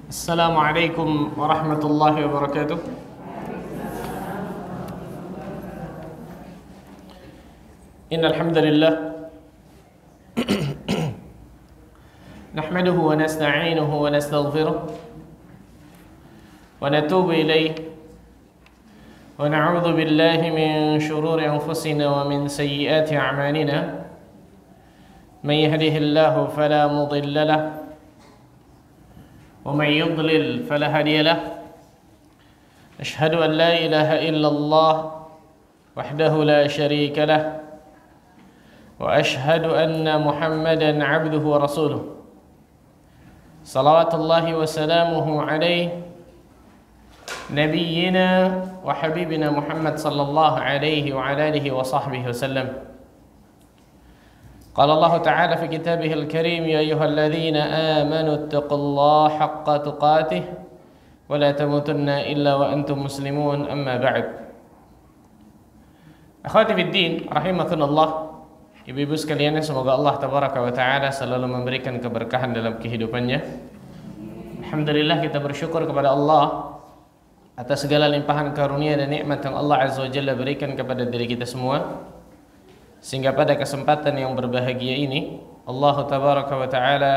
Assalamualaikum warahmatullahi wabarakatuh. Innal hamdalillah nahmaduhu wa nasta'inuhu wa nastaghfiruh wa natubu ilayhi wa na'udzu billahi min shururi anfusina wa min sayyiati a'malina. Man yahdihillahu fala mudilla lahu ومن يضلل فلا هادي له. أشهد أن لا إله إلا الله وحده لا شريك له وأشهد أن محمدا عبده ورسوله صلوات الله وسلامه عليه نبينا وحبيبنا محمد صلى الله عليه وعلى آله وصحبه وسلم. قال الله تعالى في كتابه الكريم: يا أيها الذين آمنوا اتقوا الله حق تقاته ولا تموتن إلا وأنتم مسلمون. أما بعد. Akhwati fiddin, rahimakumullah. Ibu-ibu sekalian, semoga Allah tabaraka wa taala selalu memberikan keberkahan dalam kehidupannya. Alhamdulillah, kita bersyukur kepada Allah atas segala limpahan karunia dan nikmat yang Allah azza wa jalla berikan kepada diri kita semua, sehingga pada kesempatan yang berbahagia ini Allah tabaraka wa ta'ala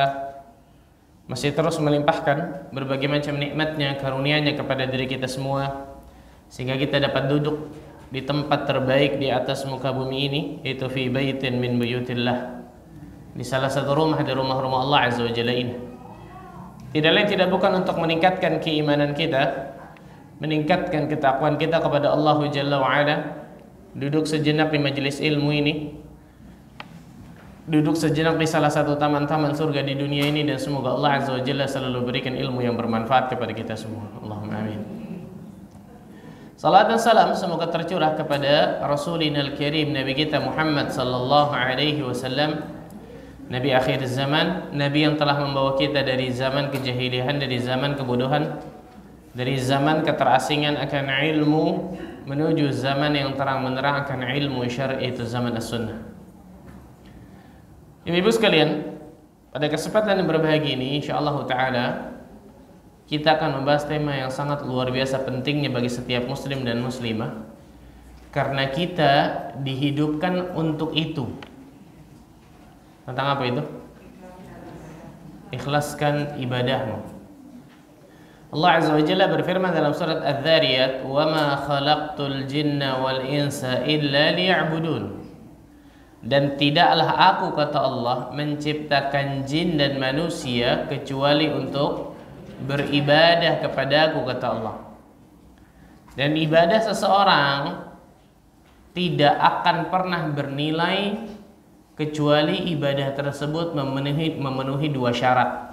masih terus melimpahkan berbagai macam nikmatnya, karunia-Nya kepada diri kita semua, sehingga kita dapat duduk di tempat terbaik di atas muka bumi ini, yaitu fi baitin min buyutillah, di salah satu rumah dari rumah-rumah Allah azza wa jalla ini. Tidak lain tidak bukan untuk meningkatkan keimanan kita, meningkatkan ketakwaan kita kepada Allah jalla wa ala. Duduk sejenak di majelis ilmu ini, duduk sejenak di salah satu taman-taman surga di dunia ini, dan semoga Allah azza wa jalla selalu berikan ilmu yang bermanfaat kepada kita semua. Allahumma amin. Salat dan salam semoga tercurah kepada Rasulinal Karim, Nabi kita Muhammad sallallahu alaihi wasallam, Nabi akhir zaman, Nabi yang telah membawa kita dari zaman kejahilian, dari zaman kebodohan, dari zaman keterasingan akan ilmu, menuju zaman yang terang menerang akan ilmu syar'i, itu zaman as-sunnah. Ibu-ibu sekalian, pada kesempatan yang berbahagia ini insyaallah taala kita akan membahas tema yang sangat luar biasa pentingnya bagi setiap muslim dan muslimah, karena kita dihidupkan untuk itu. Tentang apa itu? Ikhlaskan ibadahmu. Allah azza wa jalla berfirman dalam surat Adz-Dzariyat, "Wa ma khalaqtul jinna wal insa illa liya'budun." Dan tidaklah aku, kata Allah, menciptakan jin dan manusia kecuali untuk beribadah kepada aku, kata Allah. Dan ibadah seseorang tidak akan pernah bernilai kecuali ibadah tersebut memenuhi dua syarat.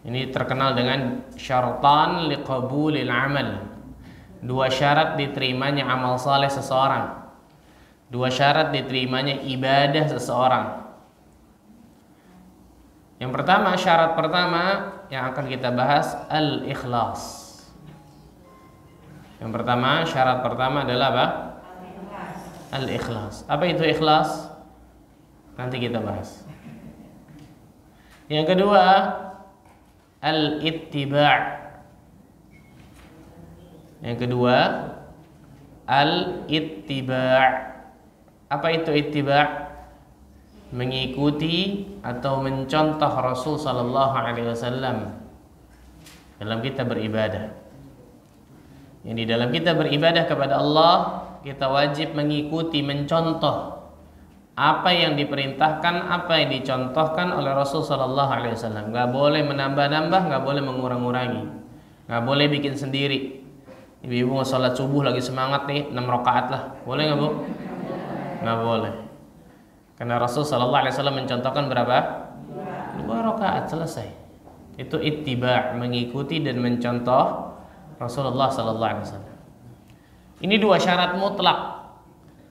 Ini terkenal dengan syaratan liqabulil amal. Dua syarat diterimanya amal saleh seseorang. Dua syarat diterimanya ibadah seseorang. Yang pertama, syarat pertama yang akan kita bahas, al-ikhlas. Yang pertama, syarat pertama adalah apa? Al-ikhlas. Apa itu ikhlas? Nanti kita bahas. Yang kedua, al-ittiba'. Yang kedua, al-ittiba'. Apa itu ittiba'? Mengikuti atau mencontoh Rasul sallallahu alaihi wasallam dalam kita beribadah. Yang di dalam kita beribadah kepada Allah, kita wajib mengikuti, mencontoh apa yang diperintahkan, apa yang dicontohkan oleh Rasul sallallahu alaihi wasallam. Enggak boleh menambah-nambah, enggak boleh mengurang-ngurangi. Enggak boleh bikin sendiri. Ibu-ibu mau salat subuh lagi semangat nih, 6 rakaat lah. Boleh enggak, Bu? Enggak boleh. Karena Rasul sallallahu alaihi wasallam mencontohkan berapa? 2 rakaat selesai. Itu ittiba', mengikuti dan mencontoh Rasulullah sallallahu alaihi wasallam. Ini dua syarat mutlak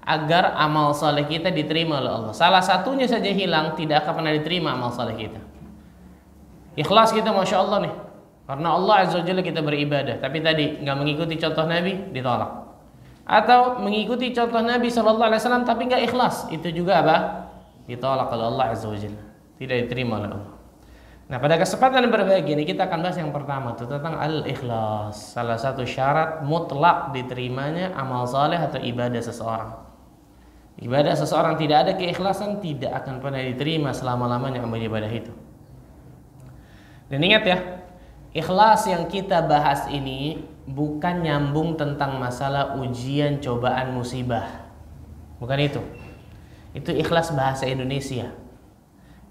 agar amal saleh kita diterima oleh Allah. Salah satunya saja hilang, tidak akan pernah diterima amal saleh kita. Ikhlas kita, masya Allah nih, karena Allah azza wa jalla kita beribadah, tapi tadi nggak mengikuti contoh Nabi, ditolak. Atau mengikuti contoh Nabi sallallahu alaihi wasallam tapi nggak ikhlas, itu juga apa? Ditolak oleh Allah azza wa jalla, tidak diterima oleh Allah. Nah, pada kesempatan berbagi ini kita akan bahas yang pertama itu tentang al-ikhlas. Salah satu syarat mutlak diterimanya amal saleh atau ibadah seseorang. Ibadah seseorang tidak ada keikhlasan, tidak akan pernah diterima selama-lamanya amal ibadah itu. Dan ingat ya, ikhlas yang kita bahas ini bukan nyambung tentang masalah ujian, cobaan, musibah. Bukan itu. Itu ikhlas bahasa Indonesia.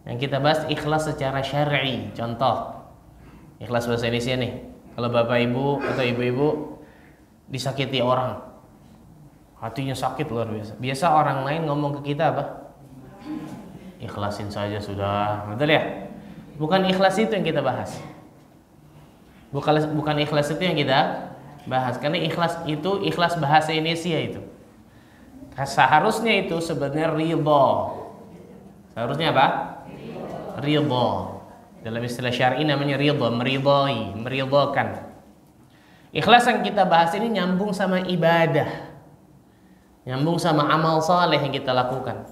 Yang kita bahas ikhlas secara syar'i. Contoh, ikhlas bahasa Indonesia nih. Kalau bapak ibu atau ibu-ibu disakiti orang, hatinya sakit luar biasa. Biasa orang lain ngomong ke kita apa? Ikhlasin saja sudah. Betul ya? Bukan ikhlas itu yang kita bahas. Bukan ikhlas itu yang kita bahas. Karena ikhlas itu ikhlas bahasa Indonesia itu. Seharusnya itu sebenarnya ridho. Seharusnya apa? Ridho. Dalam istilah syar'i namanya ridho, meridhoi, meridhokan. Ikhlas yang kita bahas ini nyambung sama ibadah, nyambung sama amal saleh yang kita lakukan.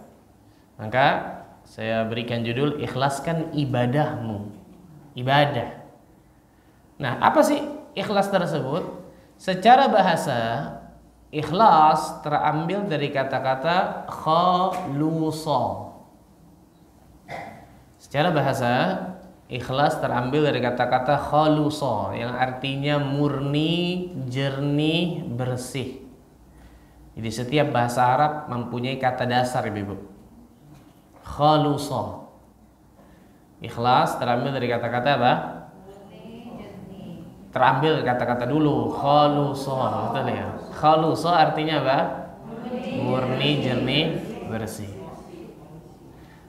Maka saya berikan judul ikhlaskan ibadahmu. Ibadah. Nah, apa sih ikhlas tersebut? Secara bahasa, ikhlas terambil dari kata-kata khalusa. Secara bahasa, ikhlas terambil dari kata-kata khalusa yang artinya murni, jernih, bersih. Jadi setiap bahasa Arab mempunyai kata dasar, Ibu. Khalusa. Ikhlas terambil dari kata-kata apa? Terambil dari kata-kata dulu, khalusa, betul ya? Khalusa artinya apa? Murni, jernih, bersih.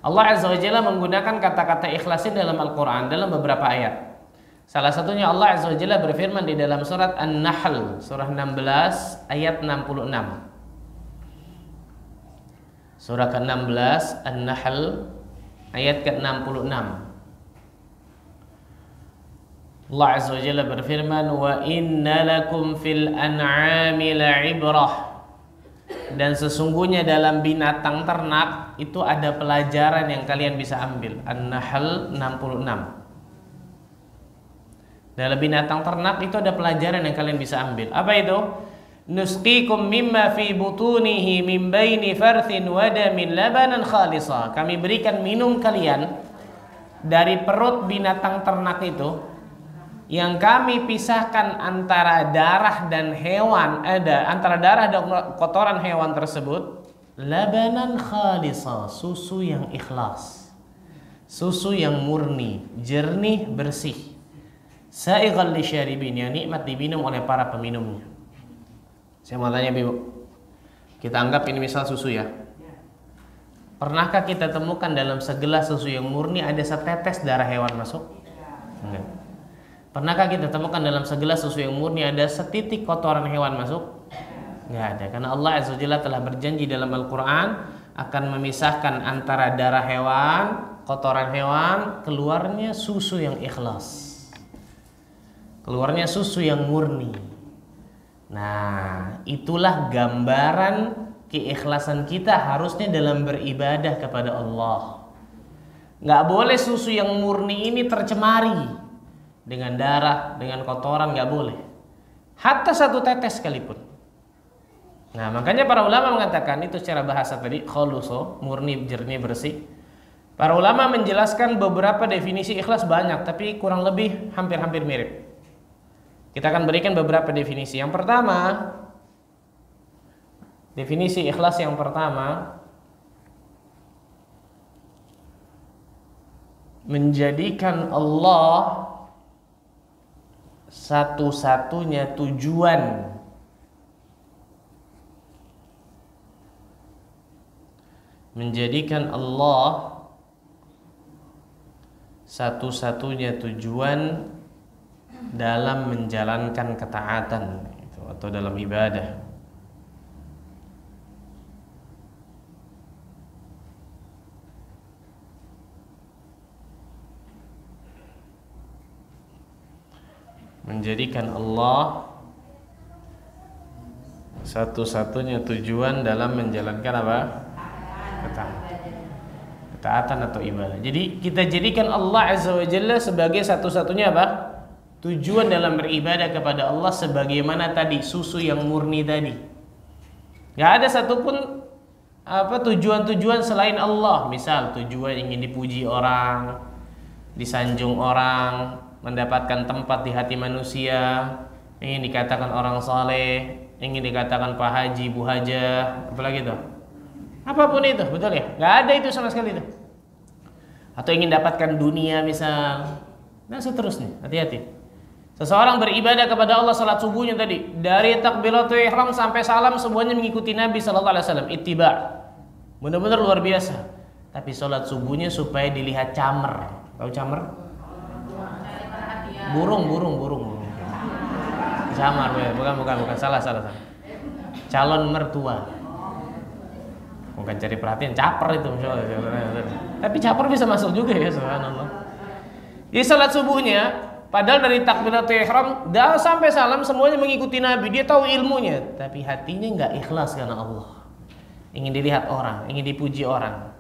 Allah Azza wa Jalla menggunakan kata-kata ikhlas ini dalam Al-Quran dalam beberapa ayat. Salah satunya Allah Azza wa Jalla berfirman di dalam surat An-Nahl, surah 16 ayat 66. Surah ke-16 An-Nahl ayat ke-66. Allah Azza wa Jalla berfirman, "Wa inna lakum fil an'ami la'ibrah." Dan sesungguhnya dalam binatang ternak itu ada pelajaran yang kalian bisa ambil. An-Nahl 66. Dalam binatang ternak itu ada pelajaran yang kalian bisa ambil. Apa itu? Nusqikum mimma fi butunihi min baini farthin wa damin labanan khalisa. Kami berikan minum kalian dari perut binatang ternak itu yang kami pisahkan antara darah dan hewan, antara darah dan kotoran hewan tersebut, labanan khalisa, susu yang ikhlas, susu yang murni, jernih, bersih, sa'ighal lisyaribin, yang nikmat diminum oleh para peminumnya. Saya mau tanya Ibu, kita anggap ini misal susu ya. Pernahkah kita temukan dalam segelas susu yang murni ada setetes darah hewan masuk? Enggak. Pernahkah kita temukan dalam segelas susu yang murni ada setitik kotoran hewan masuk? Nggak ada, karena Allah Azza wa Jalla telah berjanji dalam Al-Quran akan memisahkan antara darah hewan, kotoran hewan, keluarnya susu yang ikhlas, keluarnya susu yang murni. Nah, itulah gambaran keikhlasan kita harusnya dalam beribadah kepada Allah. Nggak boleh susu yang murni ini tercemari dengan darah, dengan kotoran, nggak boleh. Hatta satu tetes sekalipun. Nah, makanya para ulama mengatakan itu secara bahasa tadi khuluso, murni, jernih, bersih. Para ulama menjelaskan beberapa definisi ikhlas banyak, tapi kurang lebih hampir-hampir mirip. Kita akan berikan beberapa definisi. Yang pertama, definisi ikhlas yang pertama, menjadikan Allah satu-satunya tujuan menjadikan Allah satu-satunya tujuan dalam menjalankan ketaatan atau dalam ibadah. Menjadikan Allah satu-satunya tujuan dalam menjalankan apa? Ketaatan. ketaatan atau ibadah. Jadi kita jadikan Allah Azza wa Jalla sebagai satu-satunya apa? Tujuan dalam beribadah kepada Allah, sebagaimana tadi susu yang murni tadi. Gak ada satupun tujuan-tujuan selain Allah. Misal tujuan ingin dipuji orang, disanjung orang, mendapatkan tempat di hati manusia, ingin dikatakan orang saleh, ingin dikatakan Pak Haji, Bu Hajah, apalagi itu. Apapun itu, betul ya? Gak ada itu sama sekali itu. Atau ingin dapatkan dunia misal, dan seterusnya. Hati-hati. Seseorang beribadah kepada Allah, salat subuhnya tadi, dari takbiratul ihram sampai salam semuanya mengikuti Nabi sallallahu alaihi wasallam, ittiba. Benar-benar luar biasa. Tapi salat subuhnya supaya dilihat camer. Tahu camer? Burung. Camar, bukan, salah. Calon mertua. Bukan cari perhatian, caper itu. Tapi caper bisa masuk juga ya, subhanallah. Di salat subuhnya, padahal dari takbiratul ihram dah sampai salam semuanya mengikuti Nabi. Dia tahu ilmunya, tapi hatinya nggak ikhlas karena Allah. Ingin dilihat orang, ingin dipuji orang,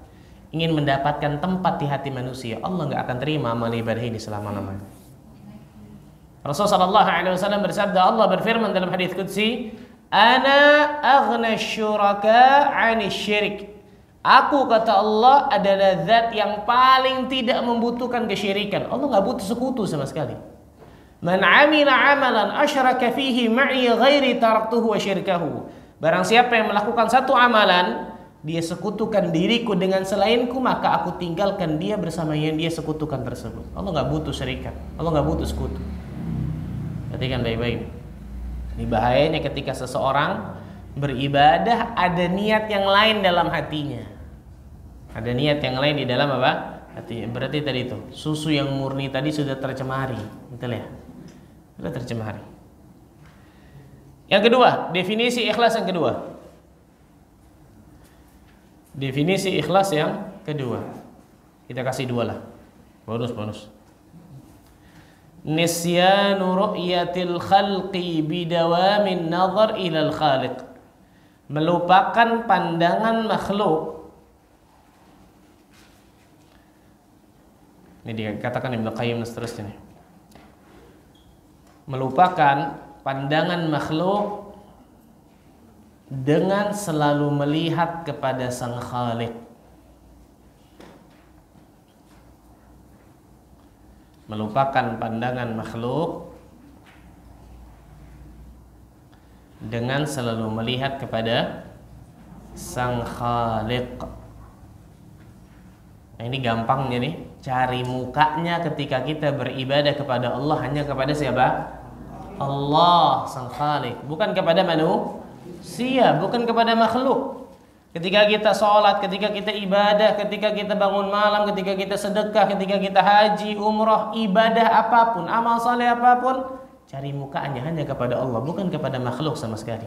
ingin mendapatkan tempat di hati manusia. Allah nggak akan terima amal ibadah ini selama-lamanya. Rasulullah sallallahu alaihi wasallam bersabda, Allah berfirman dalam hadis qudsi, "Ana aghna syuraka 'ani syirik." Aku, kata Allah, adalah zat yang paling tidak membutuhkan kesyirikan. Allah nggak butuh sekutu sama sekali. Man 'amila 'amalan asyraka fihi ma'i ghairi taraktuhu wa syirkahu. Barang siapa yang melakukan satu amalan, dia sekutukan diriku dengan selainku, maka aku tinggalkan dia bersama yang dia sekutukan tersebut. Allah nggak butuh syirikat. Allah nggak butuh sekutu. Perhatikan baik-baik. Ini bahayanya ketika seseorang beribadah ada niat yang lain dalam hatinya. Ada niat yang lain di dalam apa? Hatinya. Berarti tadi itu susu yang murni tadi sudah tercemari, betul ya? Sudah tercemari. Yang kedua, definisi ikhlas yang kedua. Definisi ikhlas yang kedua. Kita kasih dua lah. Bonus. Nisyanu ru'yatil khalqi bidawamin nazar ilal khaliq. Melupakan pandangan makhluk. Ini dikatakan Ibnu Qayyim dan seterusnya. Melupakan pandangan makhluk dengan selalu melihat kepada Sang Khaliq. Melupakan pandangan makhluk dengan selalu melihat kepada Sang Khaliq. Nah, ini gampangnya nih, cari mukanya ketika kita beribadah kepada Allah hanya kepada siapa? Allah Sang Khaliq, bukan kepada manusia, bukan kepada makhluk. Ketika kita sholat, ketika kita ibadah, ketika kita bangun malam, ketika kita sedekah, ketika kita haji, umrah, ibadah apapun, amal saleh apapun, cari mukanya hanya kepada Allah, bukan kepada makhluk sama sekali.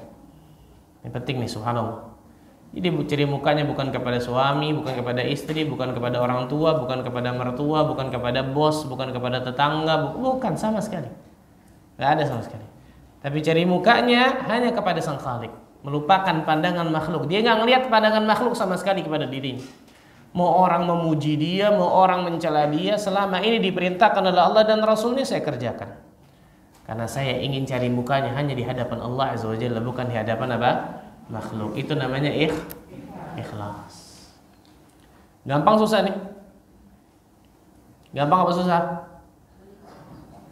Ini penting nih, subhanallah. Jadi cari mukanya bukan kepada suami, bukan kepada istri, bukan kepada orang tua, bukan kepada mertua, bukan kepada bos, bukan kepada tetangga, bukan sama sekali. Gak ada sama sekali. Tapi cari mukanya hanya kepada Sang Khaliq. Melupakan pandangan makhluk. Dia nggak ngelihat pandangan makhluk sama sekali kepada dirinya. Mau orang memuji dia, mau orang mencela dia, selama ini diperintahkan oleh Allah dan Rasulnya, saya kerjakan. Karena saya ingin cari mukanya hanya di hadapan Allah Azza wa Jalla, bukan di hadapan apa? Makhluk. Itu namanya ikhlas. Gampang susah nih? Gampang apa susah?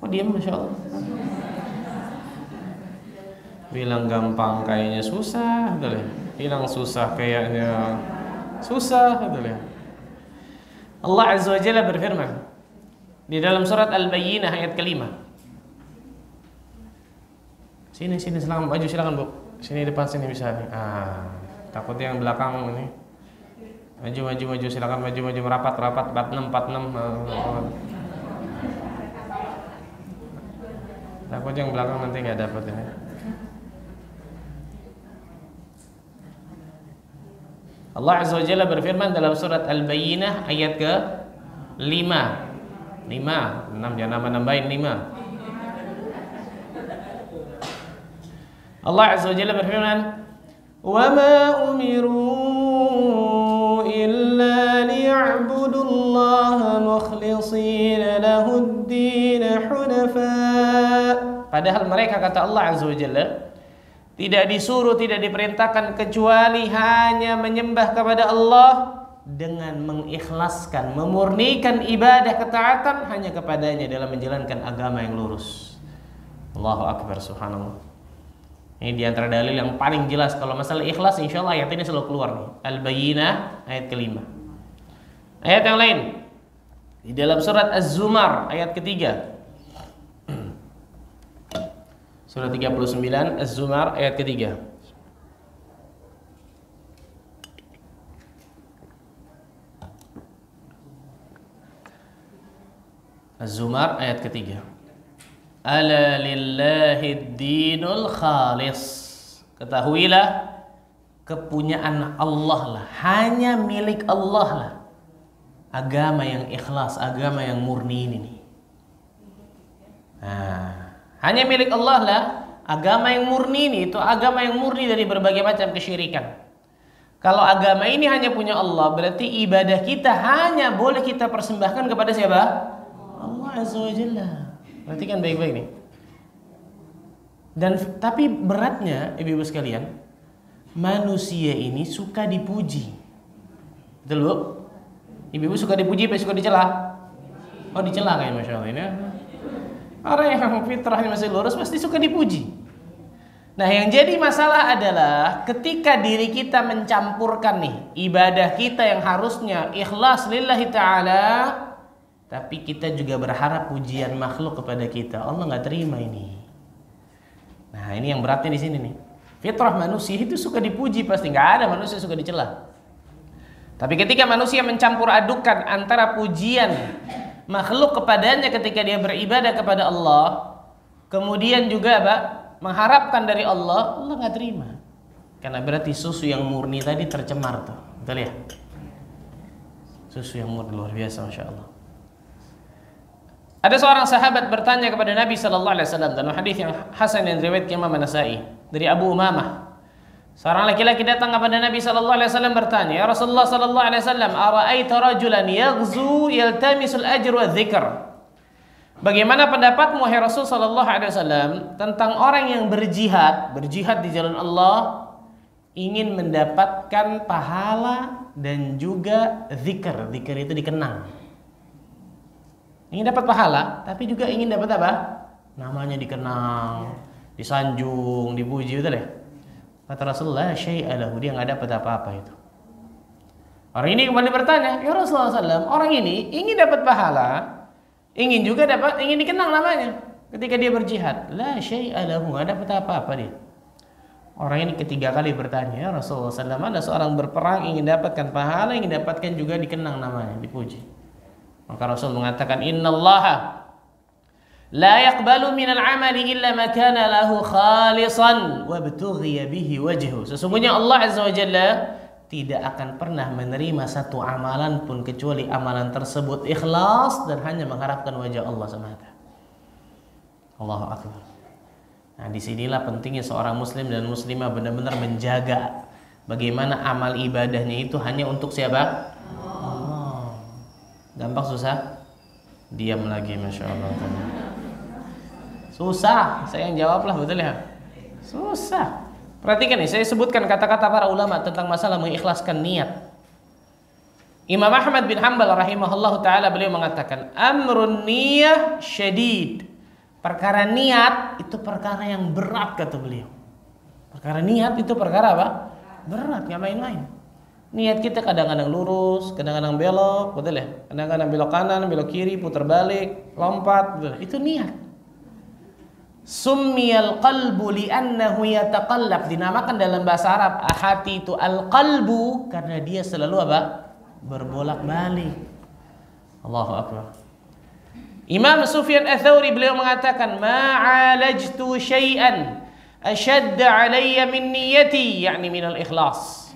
Oh diam, Masya Allah. Bilang gampang kayaknya susah, betul ya? Bilang susah kayaknya susah, betul ya? Allah Azza wa Jalla berfirman di dalam surat Al-Bayyinah ayat ke-5. Sini silakan maju, silakan Bu. Sini depan sini bisa. Takutnya yang belakang ini. Maju silakan maju merapat 46. Takutnya yang belakang nanti nggak dapat ini. Allah Azza wa Jalla berfirman dalam surat Al-Bayyinah ayat ke-5. 6, jangan nambah-nambahin 5. Allah Azza wa Jalla berfirman, "Wa ma umiru illa liya'budu liya'budullaha mukhlishina lahud-din hunafa. Padahal mereka, kata Allah Azza wa Jalla, tidak disuruh, tidak diperintahkan kecuali hanya menyembah kepada Allah dengan mengikhlaskan, memurnikan ibadah ketaatan hanya kepadanya dalam menjalankan agama yang lurus. Allahu Akbar, subhanallah. Ini diantara dalil yang paling jelas kalau masalah ikhlas. Insya Allah ayat ini selalu keluar nih. Al-Bayyinah ayat kelima. Ayat yang lain di dalam surat Az-Zumar ayat ketiga. Surat 39 Az-Zumar ayat ketiga. Az-Zumar ayat ketiga. Ala lillahi dinul khalis. Ketahuilah, kepunyaan Allah lah, hanya milik Allah lah agama yang ikhlas, agama yang murni ini nih. Nah, hanya milik Allah lah agama yang murni ini, itu agama yang murni dari berbagai macam kesyirikan. Kalau agama ini hanya punya Allah, berarti ibadah kita hanya boleh kita persembahkan kepada siapa? Allah Azza wa Jalla. Perhatikan baik-baik nih. Dan tapi beratnya, ibu-ibu sekalian, manusia ini suka dipuji. Betul, Bu? Ibu-ibu suka dipuji apa suka dicela? Oh, dicela kayaknya, Masya Allah ini. Orang yang fitrahnya masih lurus pasti suka dipuji. Nah, yang jadi masalah adalah ketika diri kita mencampurkan nih ibadah kita yang harusnya ikhlas lillahi ta'ala, tapi kita juga berharap pujian makhluk kepada kita. Allah nggak terima ini. Nah, ini yang beratnya di sini nih. Fitrah manusia itu suka dipuji pasti, nggak ada manusia suka dicela. Tapi ketika manusia mencampur adukan antara pujian makhluk kepadanya ketika dia beribadah kepada Allah, kemudian juga apa? Mengharapkan dari Allah, Allah nggak terima. Karena berarti susu yang murni tadi tercemar tuh. Betul ya? Susu yang murni luar biasa, Masya Allah. Ada seorang sahabat bertanya kepada Nabi sallallahu alaihi wasallam dalam hadis yang hasan yang riwayat Imam An-Nasa'i dari Abu Umamah. Seorang laki-laki datang kepada Nabi sallallahu alaihi wasallam bertanya, "Ya Rasulullah sallallahu alaihi wasallam, ara'aita rajulan yaghzu yaltamisul ajr wa dzikr?" Bagaimana pendapatmu wahai Rasul sallallahu alaihi wasallam tentang orang yang berjihad di jalan Allah, ingin mendapatkan pahala dan juga zikr. Zikr itu dikenang. Ingin dapat pahala, tapi juga ingin dapat apa? Namanya dikenang, disanjung, dipuji, betul ya? Kata Rasulullah, syai'alahu, dia nggak dapat apa-apa itu. Orang ini kembali bertanya, ya Rasulullah SAW, orang ini ingin dapat pahala, ingin juga ingin dikenang namanya ketika dia berjihad. La syai'alahu, nggak dapat apa-apa dia. Orang ini ketiga kali bertanya, ya Rasulullah SAW, ada seorang berperang ingin dapatkan pahala, ingin dapatkan juga dikenang namanya, dipuji. Maka Rasul mengatakan, innallaha la yaqbalu minal amali illa ma kana lahu khalisan wa btughiya bihi wajhu. Sesungguhnya Allah Azza wa Jalla tidak akan pernah menerima satu amalan pun kecuali amalan tersebut ikhlas dan hanya mengharapkan wajah Allah semata. Allahu Akbar. Nah, disinilah pentingnya seorang muslim dan muslimah benar-benar menjaga bagaimana amal ibadahnya itu hanya untuk siapa? Gampang susah? Diam lagi, Masya Allah. Susah, saya yang jawab lah, betul ya? Susah. Perhatikan nih, saya sebutkan kata-kata para ulama tentang masalah mengikhlaskan niat. Imam Ahmad bin Hanbal rahimahullah ta'ala beliau mengatakan, amrun niyah syadid. Perkara niat itu perkara yang berat, kata beliau. Perkara niat itu perkara apa? Berat, gak main-main. Niat kita kadang-kadang lurus, kadang-kadang belok, betul ya? Kadang-kadang belok kanan, belok kiri, putar balik, lompat, betul. Itu niat. Summiyal qalbu li'annahu yataqallab. Dinamakan dalam bahasa Arab hati itu al-qalbu karena dia selalu apa? Berbolak-balik. Allahu Akbar. Imam Sufyan Ats-Tsauri beliau mengatakan, "Ma'alajtu syai'an ashadda 'alayya min niyyati," yakni minal ikhlas.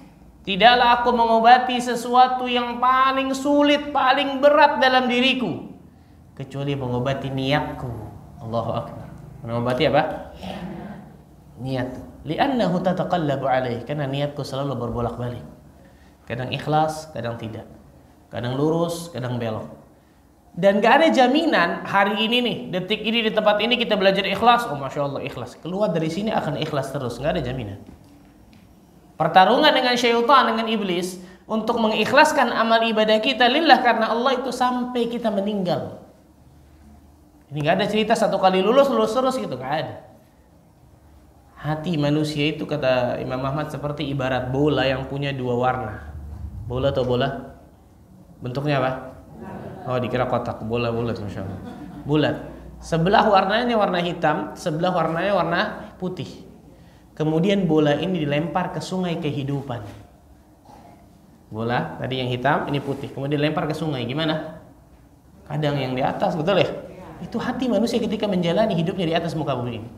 Tidaklah aku mengobati sesuatu yang paling sulit, paling berat dalam diriku kecuali mengobati niatku. Allahu Akbar. Mengobati apa? Niat. Li'annahu tataqallabu alaih, karena niatku selalu berbolak-balik. Kadang ikhlas, kadang tidak. kadang lurus, kadang belok. Dan gak ada jaminan hari ini nih, detik ini di tempat ini kita belajar ikhlas, oh masya Allah ikhlas. Keluar dari sini akan ikhlas terus, gak ada jaminan. Pertarungan dengan syaitan, dengan iblis untuk mengikhlaskan amal ibadah kita lillah karena Allah itu sampai kita meninggal. Ini gak ada cerita satu kali lulus terus gitu, gak ada. Hati manusia itu kata Imam Ahmad seperti ibarat bola yang punya dua warna. Bola atau bola? Bentuknya apa? Oh dikira kotak, bola bulat, masya Allah. Bulat. Sebelah warnanya warna hitam, sebelah warnanya warna putih. Kemudian bola ini dilempar ke sungai kehidupan. Bola tadi yang hitam, ini putih. Kemudian dilempar ke sungai. Gimana? Kadang yang di atas, betul ya? Itu hati manusia ketika menjalani hidupnya di atas muka bumi ini.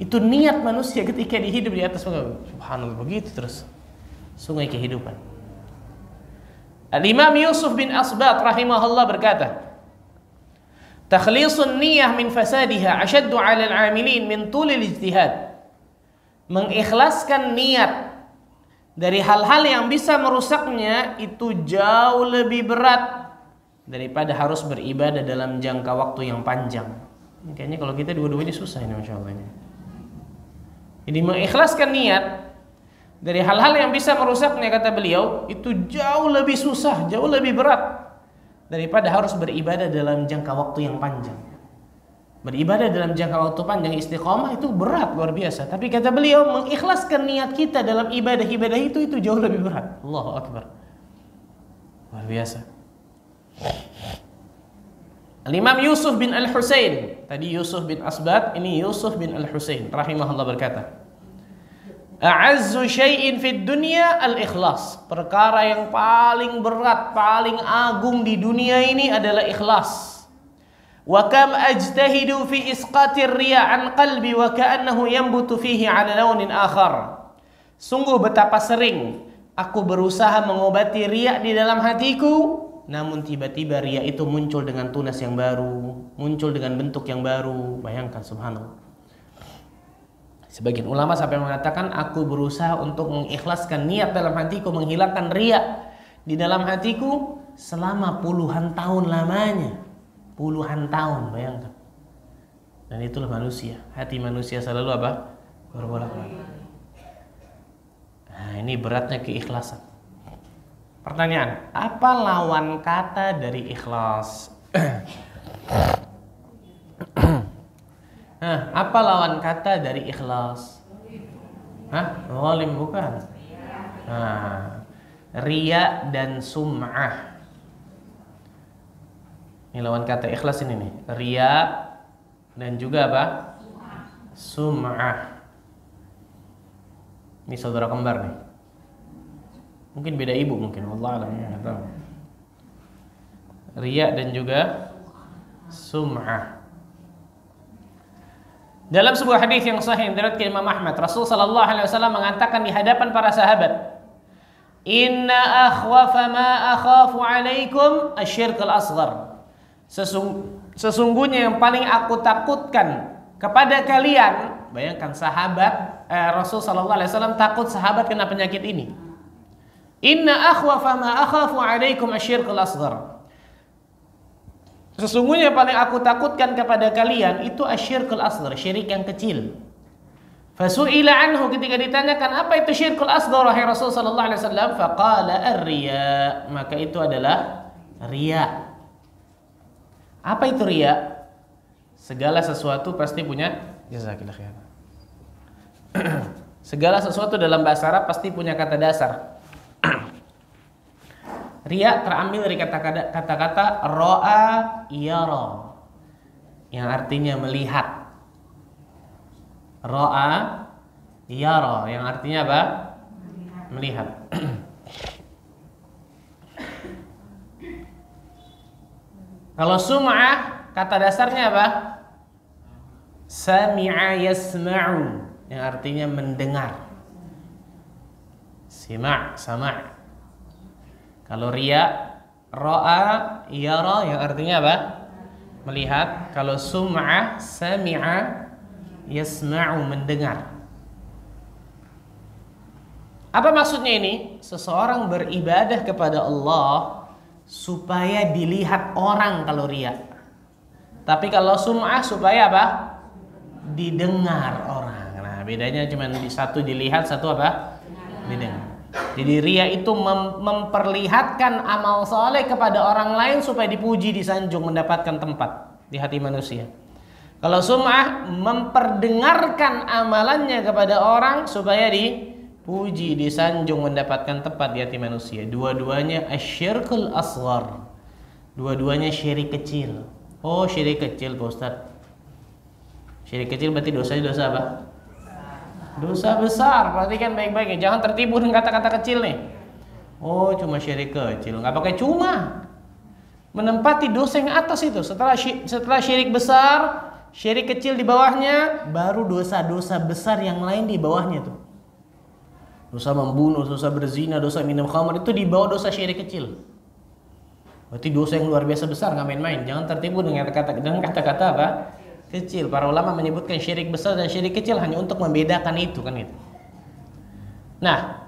Itu niat manusia ketika hidup di atas muka bumi. Subhanallah, begitu terus. Sungai kehidupan. Al-Imam Yusuf bin Asbat rahimahullah berkata, takhlisun niyah min fasadiha ashaddu 'ala al-'amilin min tulil ijtihad. Mengikhlaskan niat dari hal-hal yang bisa merusaknya itu jauh lebih berat daripada harus beribadah dalam jangka waktu yang panjang. Kayaknya kalau kita dua-duanya susah ini masyaallah ini. Jadi mengikhlaskan niat dari hal-hal yang bisa merusaknya, kata beliau, itu jauh lebih susah, jauh lebih berat daripada harus beribadah dalam jangka waktu yang panjang. Beribadah dalam jangka waktu panjang, istiqomah itu berat luar biasa. Tapi kata beliau, mengikhlaskan niat kita dalam ibadah-ibadah itu jauh lebih berat. Allahu Akbar. Luar biasa. Al-Imam Yusuf bin Al-Husain, tadi Yusuf bin Asbat, ini Yusuf bin Al-Husain rahimahullah berkata, a'azzu syai'in fid dunya al-ikhlas. Perkara yang paling berat, paling agung di dunia ini adalah ikhlas. Wa kam ajtahidu fi isqatir riya' an qalbi wa ka'annahu yanbutu fihi 'ala launin akhar. Sungguh betapa sering aku berusaha mengobati riya' di dalam hatiku, namun tiba-tiba riya' itu muncul dengan tunas yang baru, muncul dengan bentuk yang baru. Bayangkan, subhanallah. Sebagian ulama sampai mengatakan, aku berusaha untuk mengikhlaskan niat dalam hatiku, menghilangkan riya di dalam hatiku selama puluhan tahun lamanya. Puluhan tahun, bayangkan. Dan itulah manusia. Hati manusia selalu apa? Berbolak-balik. Nah, ini beratnya keikhlasan. Pertanyaan, apa lawan kata dari ikhlas? Nah, apa lawan kata dari ikhlas? Hah? Zalim bukan? Nah, riya dan sum'ah. Ini lawan kata ikhlas ini nih. Riya dan juga apa? Sum'ah. Ini saudara kembar nih. Mungkin beda ibu mungkin. Wallahu a'lam, enggak tahu. Riya dan juga sum'ah. Dalam sebuah hadis yang sahih yang diriwayatkan Imam Ahmad, Rasul sallallahu alaihi wasallam mengatakan di hadapan para sahabat, "Inna akhwafa ma akhafu 'alaikum asyirkul asghar." Sesungguhnya yang paling aku takutkan kepada kalian, bayangkan sahabat Rasul sallallahu alaihi wasallam takut sahabat kena penyakit ini. Inna akhwafa ma akhafu 'alaikum asyirkul asghar. Sesungguhnya paling aku takutkan kepada kalian itu asyirkul asghar, syirik yang kecil. Fasu'ila anhu, ketika ditanyakan apa itu syirkul asghar wahai Rasul sallallahu alaihi wasallam, faqala ar-riya, maka itu adalah riya. Apa itu riya? Segala sesuatu pasti punya, jazakillah khair. Segala sesuatu dalam bahasa Arab pasti punya kata dasar. Riya terambil dari kata-kata ro'a yara, yang artinya melihat. Ro'a yara, yang artinya apa? Melihat. Kalau sum'ah, kata dasarnya apa? Sami'a yasma'u, yang artinya mendengar. Sima', sama'. Kalau riya, ra'a, yara, yang artinya apa? Melihat. Kalau sum'ah, sami'a, yasma'u, mendengar. Apa maksudnya ini? Seseorang beribadah kepada Allah supaya dilihat orang kalau riya. Tapi kalau sum'ah supaya apa? Didengar orang. Nah, bedanya cuma satu dilihat, satu apa? Didengar. Jadi riya itu memperlihatkan amal soleh kepada orang lain supaya dipuji, disanjung, mendapatkan tempat di hati manusia. Kalau sum'ah memperdengarkan amalannya kepada orang supaya dipuji, disanjung, mendapatkan tempat di hati manusia. Dua-duanya asyirkul asghar. Dua-duanya syirik kecil. Oh, syirik kecil Pak Ustaz. Syirik kecil berarti dosanya dosa apa? Dosa besar. Perhatikan baik-baik ya. Jangan tertipu dengan kata-kata kecil nih. Oh, cuma syirik kecil. Nggak pakai cuma. Menempati dosa yang atas itu. Setelah syirik besar, syirik kecil di bawahnya, baru dosa-dosa besar yang lain di bawahnya tuh. Dosa membunuh, dosa berzina, dosa minum khamr itu di bawah dosa syirik kecil. Berarti dosa yang luar biasa besar, nggak main-main. Jangan tertipu dengan kata-kata apa? Kecil. Para ulama menyebutkan syirik besar dan syirik kecil hanya untuk membedakan itu kan itu. Nah,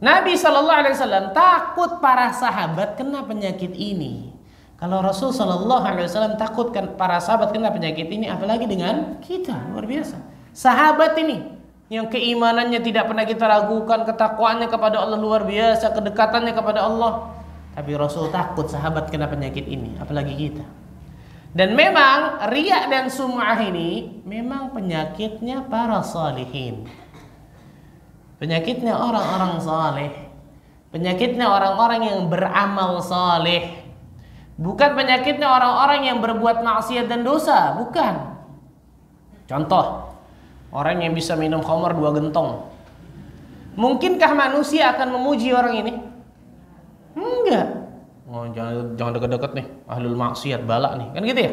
Nabi SAW takut para sahabat kena penyakit ini. Kalau Rasul SAW takutkan para sahabat kena penyakit ini, apalagi dengan kita, luar biasa. Sahabat ini yang keimanannya tidak pernah kita ragukan, ketakwaannya kepada Allah luar biasa, kedekatannya kepada Allah. Tapi Rasul takut sahabat kena penyakit ini, apalagi kita. Dan memang riya dan sum'ah ini memang penyakitnya para salihin. Penyakitnya orang-orang saleh. Penyakitnya orang-orang yang beramal saleh. Bukan penyakitnya orang-orang yang berbuat maksiat dan dosa, bukan. Contoh, orang yang bisa minum khamar 2 gentong. Mungkinkah manusia akan memuji orang ini? Enggak. Oh, jangan dekat-dekat nih, ahlul maksiat, balak nih, kan gitu ya.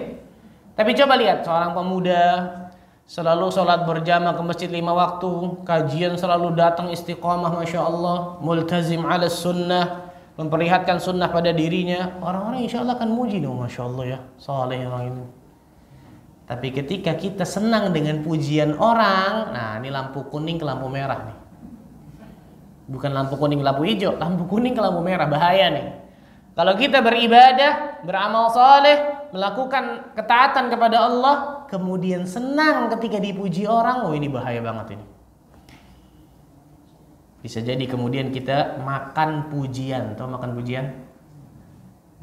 Tapi coba lihat seorang pemuda selalu sholat berjamaah ke masjid 5 waktu, kajian selalu datang istiqomah, masya Allah, multazim ala sunnah, memperlihatkan sunnah pada dirinya. Orang-orang insya Allah akan muji nih, masya Allah ya, saleh orang ini. Tapi ketika kita senang dengan pujian orang, nah ini lampu kuning ke lampu merah nih. Bukan lampu kuning lampu hijau, lampu kuning ke lampu merah, bahaya nih. Kalau kita beribadah, beramal saleh, melakukan ketaatan kepada Allah, kemudian senang ketika dipuji orang, oh ini bahaya banget ini. Bisa jadi kemudian kita makan pujian. Tahu makan pujian?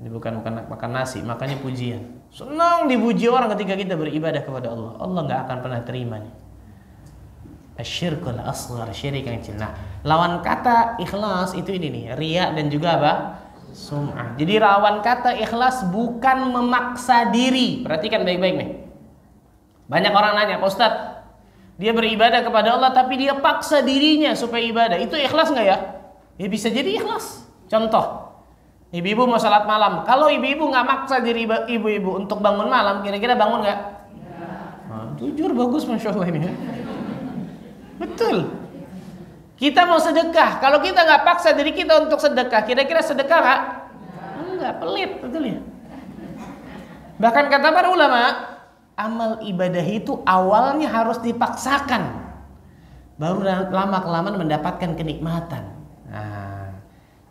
Ini bukan makan nasi, makannya pujian. Senang dipuji orang ketika kita beribadah kepada Allah. Allah nggak akan pernah terima nih. Asyirkul asghar, syirik yang kecil. Nah, lawan kata ikhlas itu ini nih, riya dan juga apa? Sum'ah. Jadi lawan kata ikhlas bukan memaksa diri. Perhatikan baik-baik nih. Banyak orang nanya, Pak Ustaz, dia beribadah kepada Allah tapi dia paksa dirinya supaya ibadah. Itu ikhlas nggak ya? Ya bisa jadi ikhlas. Contoh, ibu-ibu mau salat malam. Kalau ibu-ibu nggak maksa diri ibu-ibu untuk bangun malam, kira-kira bangun nggak? Nah, jujur bagus, masya Allah ini. Betul. Kita mau sedekah, kalau kita nggak paksa diri kita untuk sedekah, kira-kira sedekah nggak? Enggak, pelit, betul ya. Bahkan kata para ulama, amal ibadah itu awalnya harus dipaksakan, baru lama-kelamaan mendapatkan kenikmatan. Nah,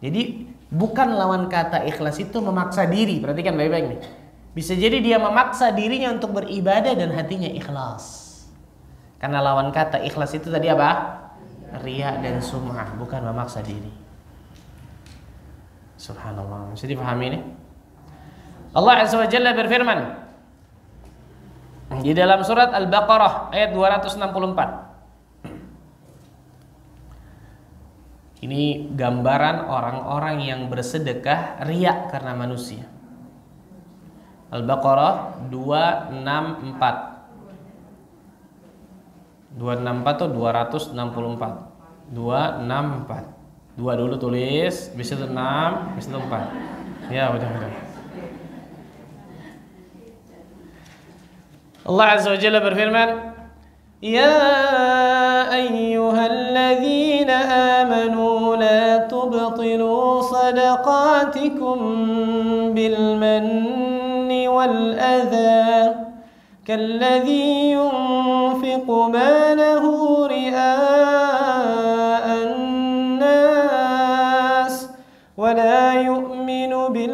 jadi bukan lawan kata ikhlas itu memaksa diri. Perhatikan baik-baik nih. Bisa jadi dia memaksa dirinya untuk beribadah dan hatinya ikhlas. Karena lawan kata ikhlas itu tadi apa? Riya dan sum'ah, bukan memaksa diri. Subhanallah. Bisa dipahami ini? Allah Azza wa Jalla berfirman di dalam surat Al-Baqarah ayat 264. Ini gambaran orang-orang yang bersedekah riya karena manusia. Al-Baqarah 264. 264 atau 264? 264. 2 dulu tulis, bisa itu 6, bisa itu 4. Ya, udah. Allah Azza wa Jalla berfirman, "Ya ayyuhalladzina amanu la tubtilu sadaqatikum bil manni wal adha كالذي ينفق ماله رئاء الناس ولا يؤمن بالله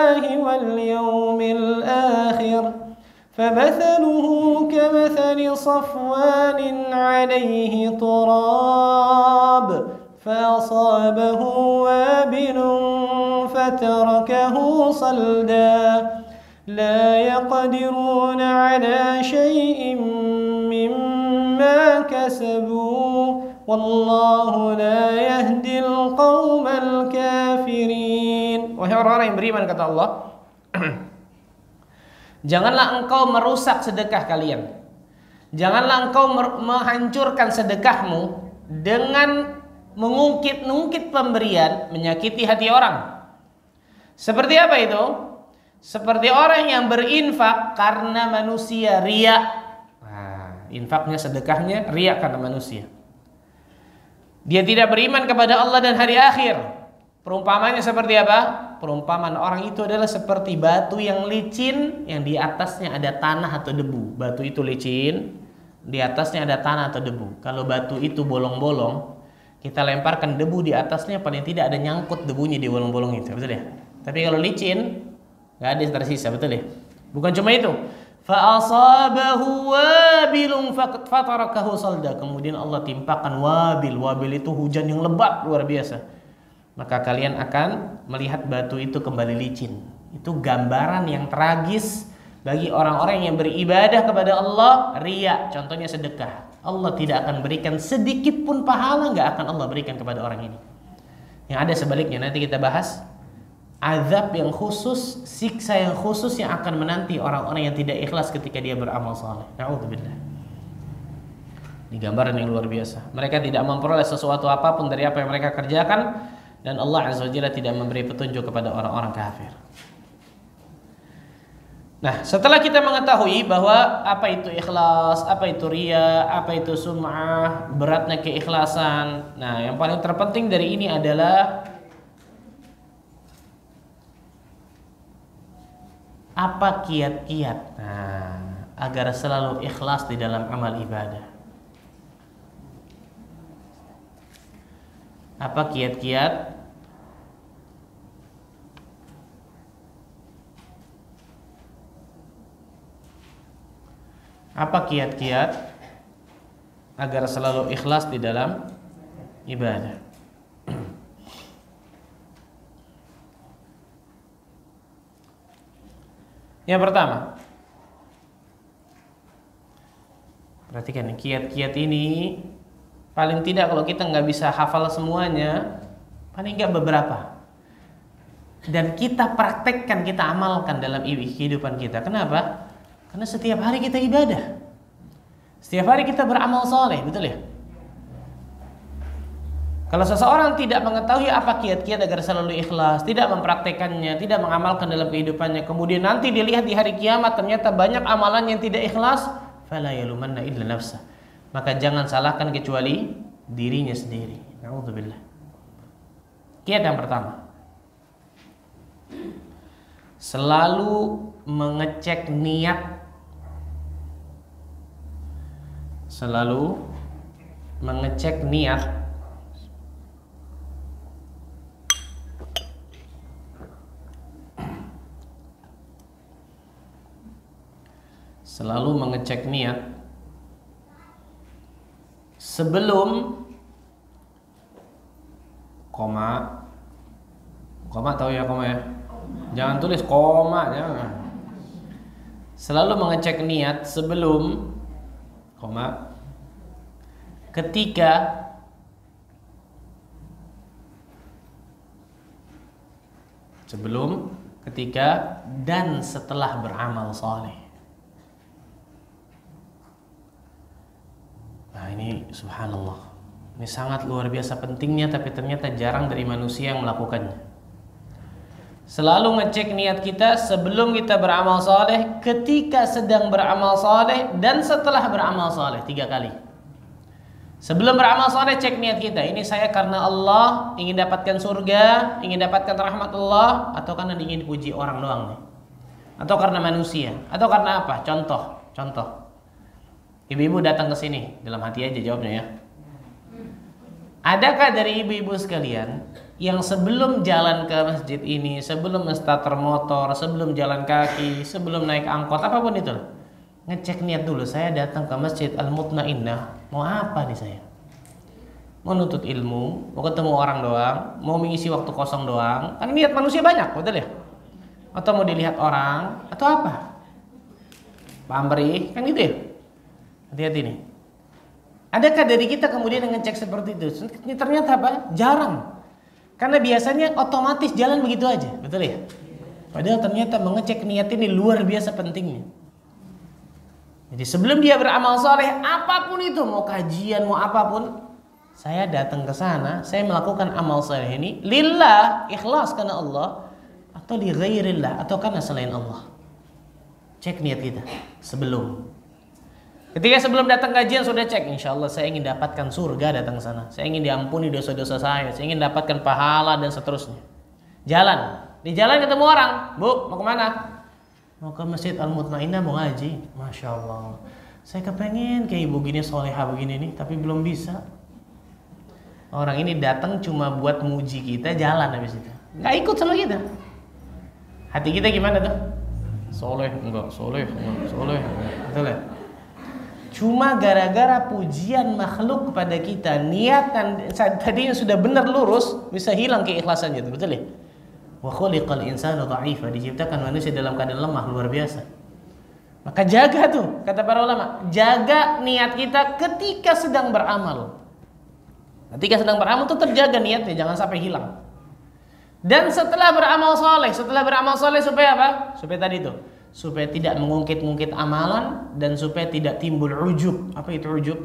بالله واليوم الآخر فمثله كمثل صفوان عليه تراب فأصابه وابل فتركه صلدا لا يقدرون على شيء مما كسبوا والله لا يهدي القوم الكافرين. Wahai orang-orang yang beriman, kata Allah, janganlah engkau merusak sedekah kalian. Janganlah engkau menghancurkan sedekahmu dengan mengungkit-ungkit pemberian, menyakiti hati orang. Seperti apa itu? Seperti orang yang berinfak karena manusia, riya. Nah, infaknya, sedekahnya riya karena manusia. Dia tidak beriman kepada Allah dan hari akhir. Perumpamannya seperti apa? Perumpamaan orang itu adalah seperti batu yang licin, yang di atasnya ada tanah atau debu. Batu itu licin, di atasnya ada tanah atau debu. Kalau batu itu bolong-bolong, kita lemparkan debu di atasnya, paling tidak ada nyangkut debunya di bolong-bolong itu, betul ya? Tapi kalau licin, nggak ada yang tersisa, betul ya? Bukan cuma itu. Fa'asabahu wabilun fatarakahu salda. Kemudian Allah timpakan wabil. Wabil itu hujan yang lebat luar biasa. Maka kalian akan melihat batu itu kembali licin. Itu gambaran yang tragis bagi orang-orang yang beribadah kepada Allah, riya, contohnya sedekah. Allah tidak akan berikan sedikit pun pahala, nggak akan Allah berikan kepada orang ini. Yang ada sebaliknya, nanti kita bahas azab yang khusus, siksa yang khusus yang akan menanti orang-orang yang tidak ikhlas ketika dia beramal saleh. Na'udzubillah. Ini gambaran yang luar biasa. Mereka tidak memperoleh sesuatu apapun dari apa yang mereka kerjakan, dan Allah Azza wa Jalla tidak memberi petunjuk kepada orang-orang kafir. Nah, setelah kita mengetahui bahwa apa itu ikhlas, apa itu riya, apa itu sum'ah, beratnya keikhlasan. Nah, yang paling terpenting dari ini adalah apa kiat-kiat agar selalu ikhlas di dalam amal ibadah. Apa kiat-kiat agar selalu ikhlas di dalam ibadah? Yang pertama, perhatikan kiat-kiat ini. Paling tidak kalau kita nggak bisa hafal semuanya, paling nggak beberapa. Dan kita praktekkan, kita amalkan dalam kehidupan kita. Kenapa? Karena setiap hari kita ibadah. Setiap hari kita beramal soleh, betul ya? Kalau seseorang tidak mengetahui apa kiat-kiat agar selalu ikhlas, tidak mempraktekannya, tidak mengamalkan dalam kehidupannya, kemudian nanti dilihat di hari kiamat ternyata banyak amalan yang tidak ikhlas, fala yalumanna illa nafsah. Maka jangan salahkan kecuali dirinya sendiri. Na'udzubillah. Kiat yang pertama, selalu mengecek niat. Selalu mengecek niat. Selalu mengecek niat sebelum koma tahu ya koma ya? Jangan tulis koma, jangan. Selalu mengecek niat sebelum koma, ketika, sebelum, ketika, dan setelah beramal saleh. Nah, ini subhanallah. Ini sangat luar biasa pentingnya, tapi ternyata jarang dari manusia yang melakukannya. Selalu ngecek niat kita sebelum kita beramal saleh, ketika sedang beramal saleh, dan setelah beramal saleh 3 kali. Sebelum beramal saleh cek niat kita. Ini saya karena Allah, ingin dapatkan surga, ingin dapatkan rahmat Allah, atau karena ingin dipuji orang doang nih? Atau karena manusia? Atau karena apa? Contoh. Ibu-ibu datang ke sini, dalam hati aja jawabnya ya. Adakah dari ibu-ibu sekalian yang sebelum jalan ke masjid ini, sebelum starter motor, sebelum jalan kaki, sebelum naik angkot, apapun itu, ngecek niat dulu, saya datang ke Masjid Al-Mutmainnah, mau apa nih saya? Mau nuntut ilmu, mau ketemu orang doang, mau mengisi waktu kosong doang. Kan niat manusia banyak, betul ya? Atau mau dilihat orang, atau apa? Paham beri? Kan gitu ya? Hati-hati nih. Adakah dari kita kemudian ngecek seperti itu? Ternyata apa? Jarang. Karena biasanya otomatis jalan begitu aja, betul ya? Padahal ternyata mengecek niat ini luar biasa pentingnya. Jadi sebelum dia beramal soleh, apapun itu, mau kajian, mau apapun, saya datang ke sana, saya melakukan amal soleh ini lillah, ikhlas karena Allah, atau li ghairillah, atau karena selain Allah. Cek niat kita sebelum. Ketika sebelum datang kajian sudah cek, insya Allah saya ingin dapatkan surga datang ke sana. Saya ingin diampuni dosa-dosa saya ingin dapatkan pahala dan seterusnya. Jalan, di jalan ketemu orang, Bu, mau kemana? Mau ke Masjid Al-Mutmainnah, mau ngaji. Masya Allah, saya kepengen kayak ibu gini soleha begini nih, tapi belum bisa. Orang ini datang cuma buat muji kita, jalan habis itu, nggak ikut sama kita. Hati kita gimana tuh? Soleh enggak, soleh enggak, soleh enggak. Betul ya? Cuma gara-gara pujian makhluk kepada kita, niatan tadinya sudah benar lurus, bisa hilang keikhlasannya, betul ya? Wa khuliqal insanu dha'ifa, diciptakan manusia dalam keadaan lemah, luar biasa. Maka jaga tuh, kata para ulama, jaga niat kita ketika sedang beramal. Ketika sedang beramal tuh terjaga niatnya, jangan sampai hilang. Dan setelah beramal soleh supaya apa? Supaya tadi tuh, supaya tidak mengungkit-ungkit amalan dan supaya tidak timbul ujub. Apa itu ujub?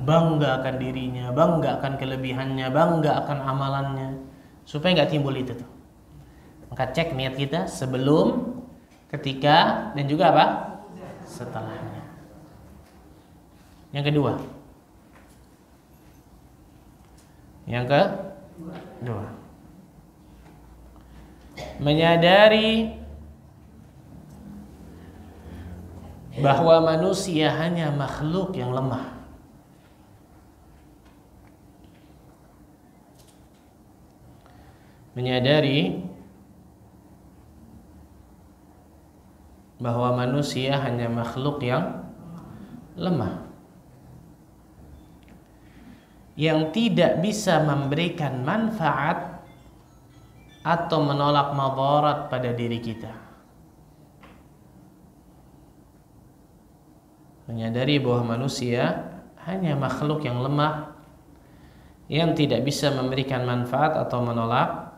Bangga akan dirinya, bangga akan kelebihannya, bangga akan amalannya. Supaya nggak timbul itu tuh. Maka cek niat kita sebelum, ketika, dan juga apa? Setelahnya. Yang kedua. Menyadari bahwa manusia hanya makhluk yang lemah. Menyadari bahwa manusia hanya makhluk yang lemah, yang tidak bisa memberikan manfaat atau menolak madarat pada diri kita. Menyadari bahwa manusia hanya makhluk yang lemah, yang tidak bisa memberikan manfaat atau menolak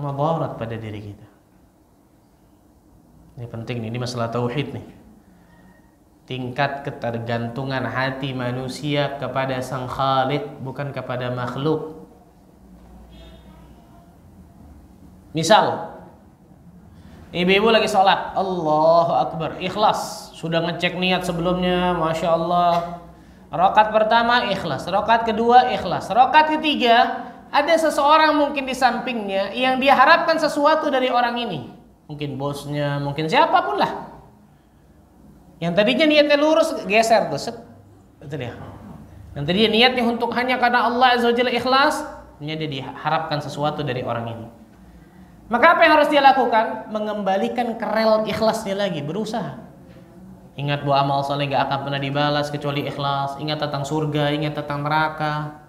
madarat pada diri kita. Ini penting nih, ini masalah tauhid nih. Tingkat ketergantungan hati manusia kepada Sang Khaliq, bukan kepada makhluk. Misal, ibu-ibu lagi sholat, Allahu Akbar, ikhlas, sudah ngecek niat sebelumnya, Masya Allah. Rakaat pertama ikhlas, rakaat kedua ikhlas, rakaat ketiga ada seseorang mungkin di sampingnya yang dia harapkan sesuatu dari orang ini, mungkin bosnya, mungkin siapapun lah. Yang tadinya niatnya lurus geser tuh, set, betul ya. Yang tadinya niatnya untuk hanya karena Allah Azza wa Jalla ikhlas, dia diharapkan sesuatu dari orang ini. Maka apa yang harus dia lakukan? Mengembalikan ke rel ikhlasnya lagi, berusaha. Ingat bahwa amal soleh gak akan pernah dibalas kecuali ikhlas. Ingat tentang surga, ingat tentang neraka.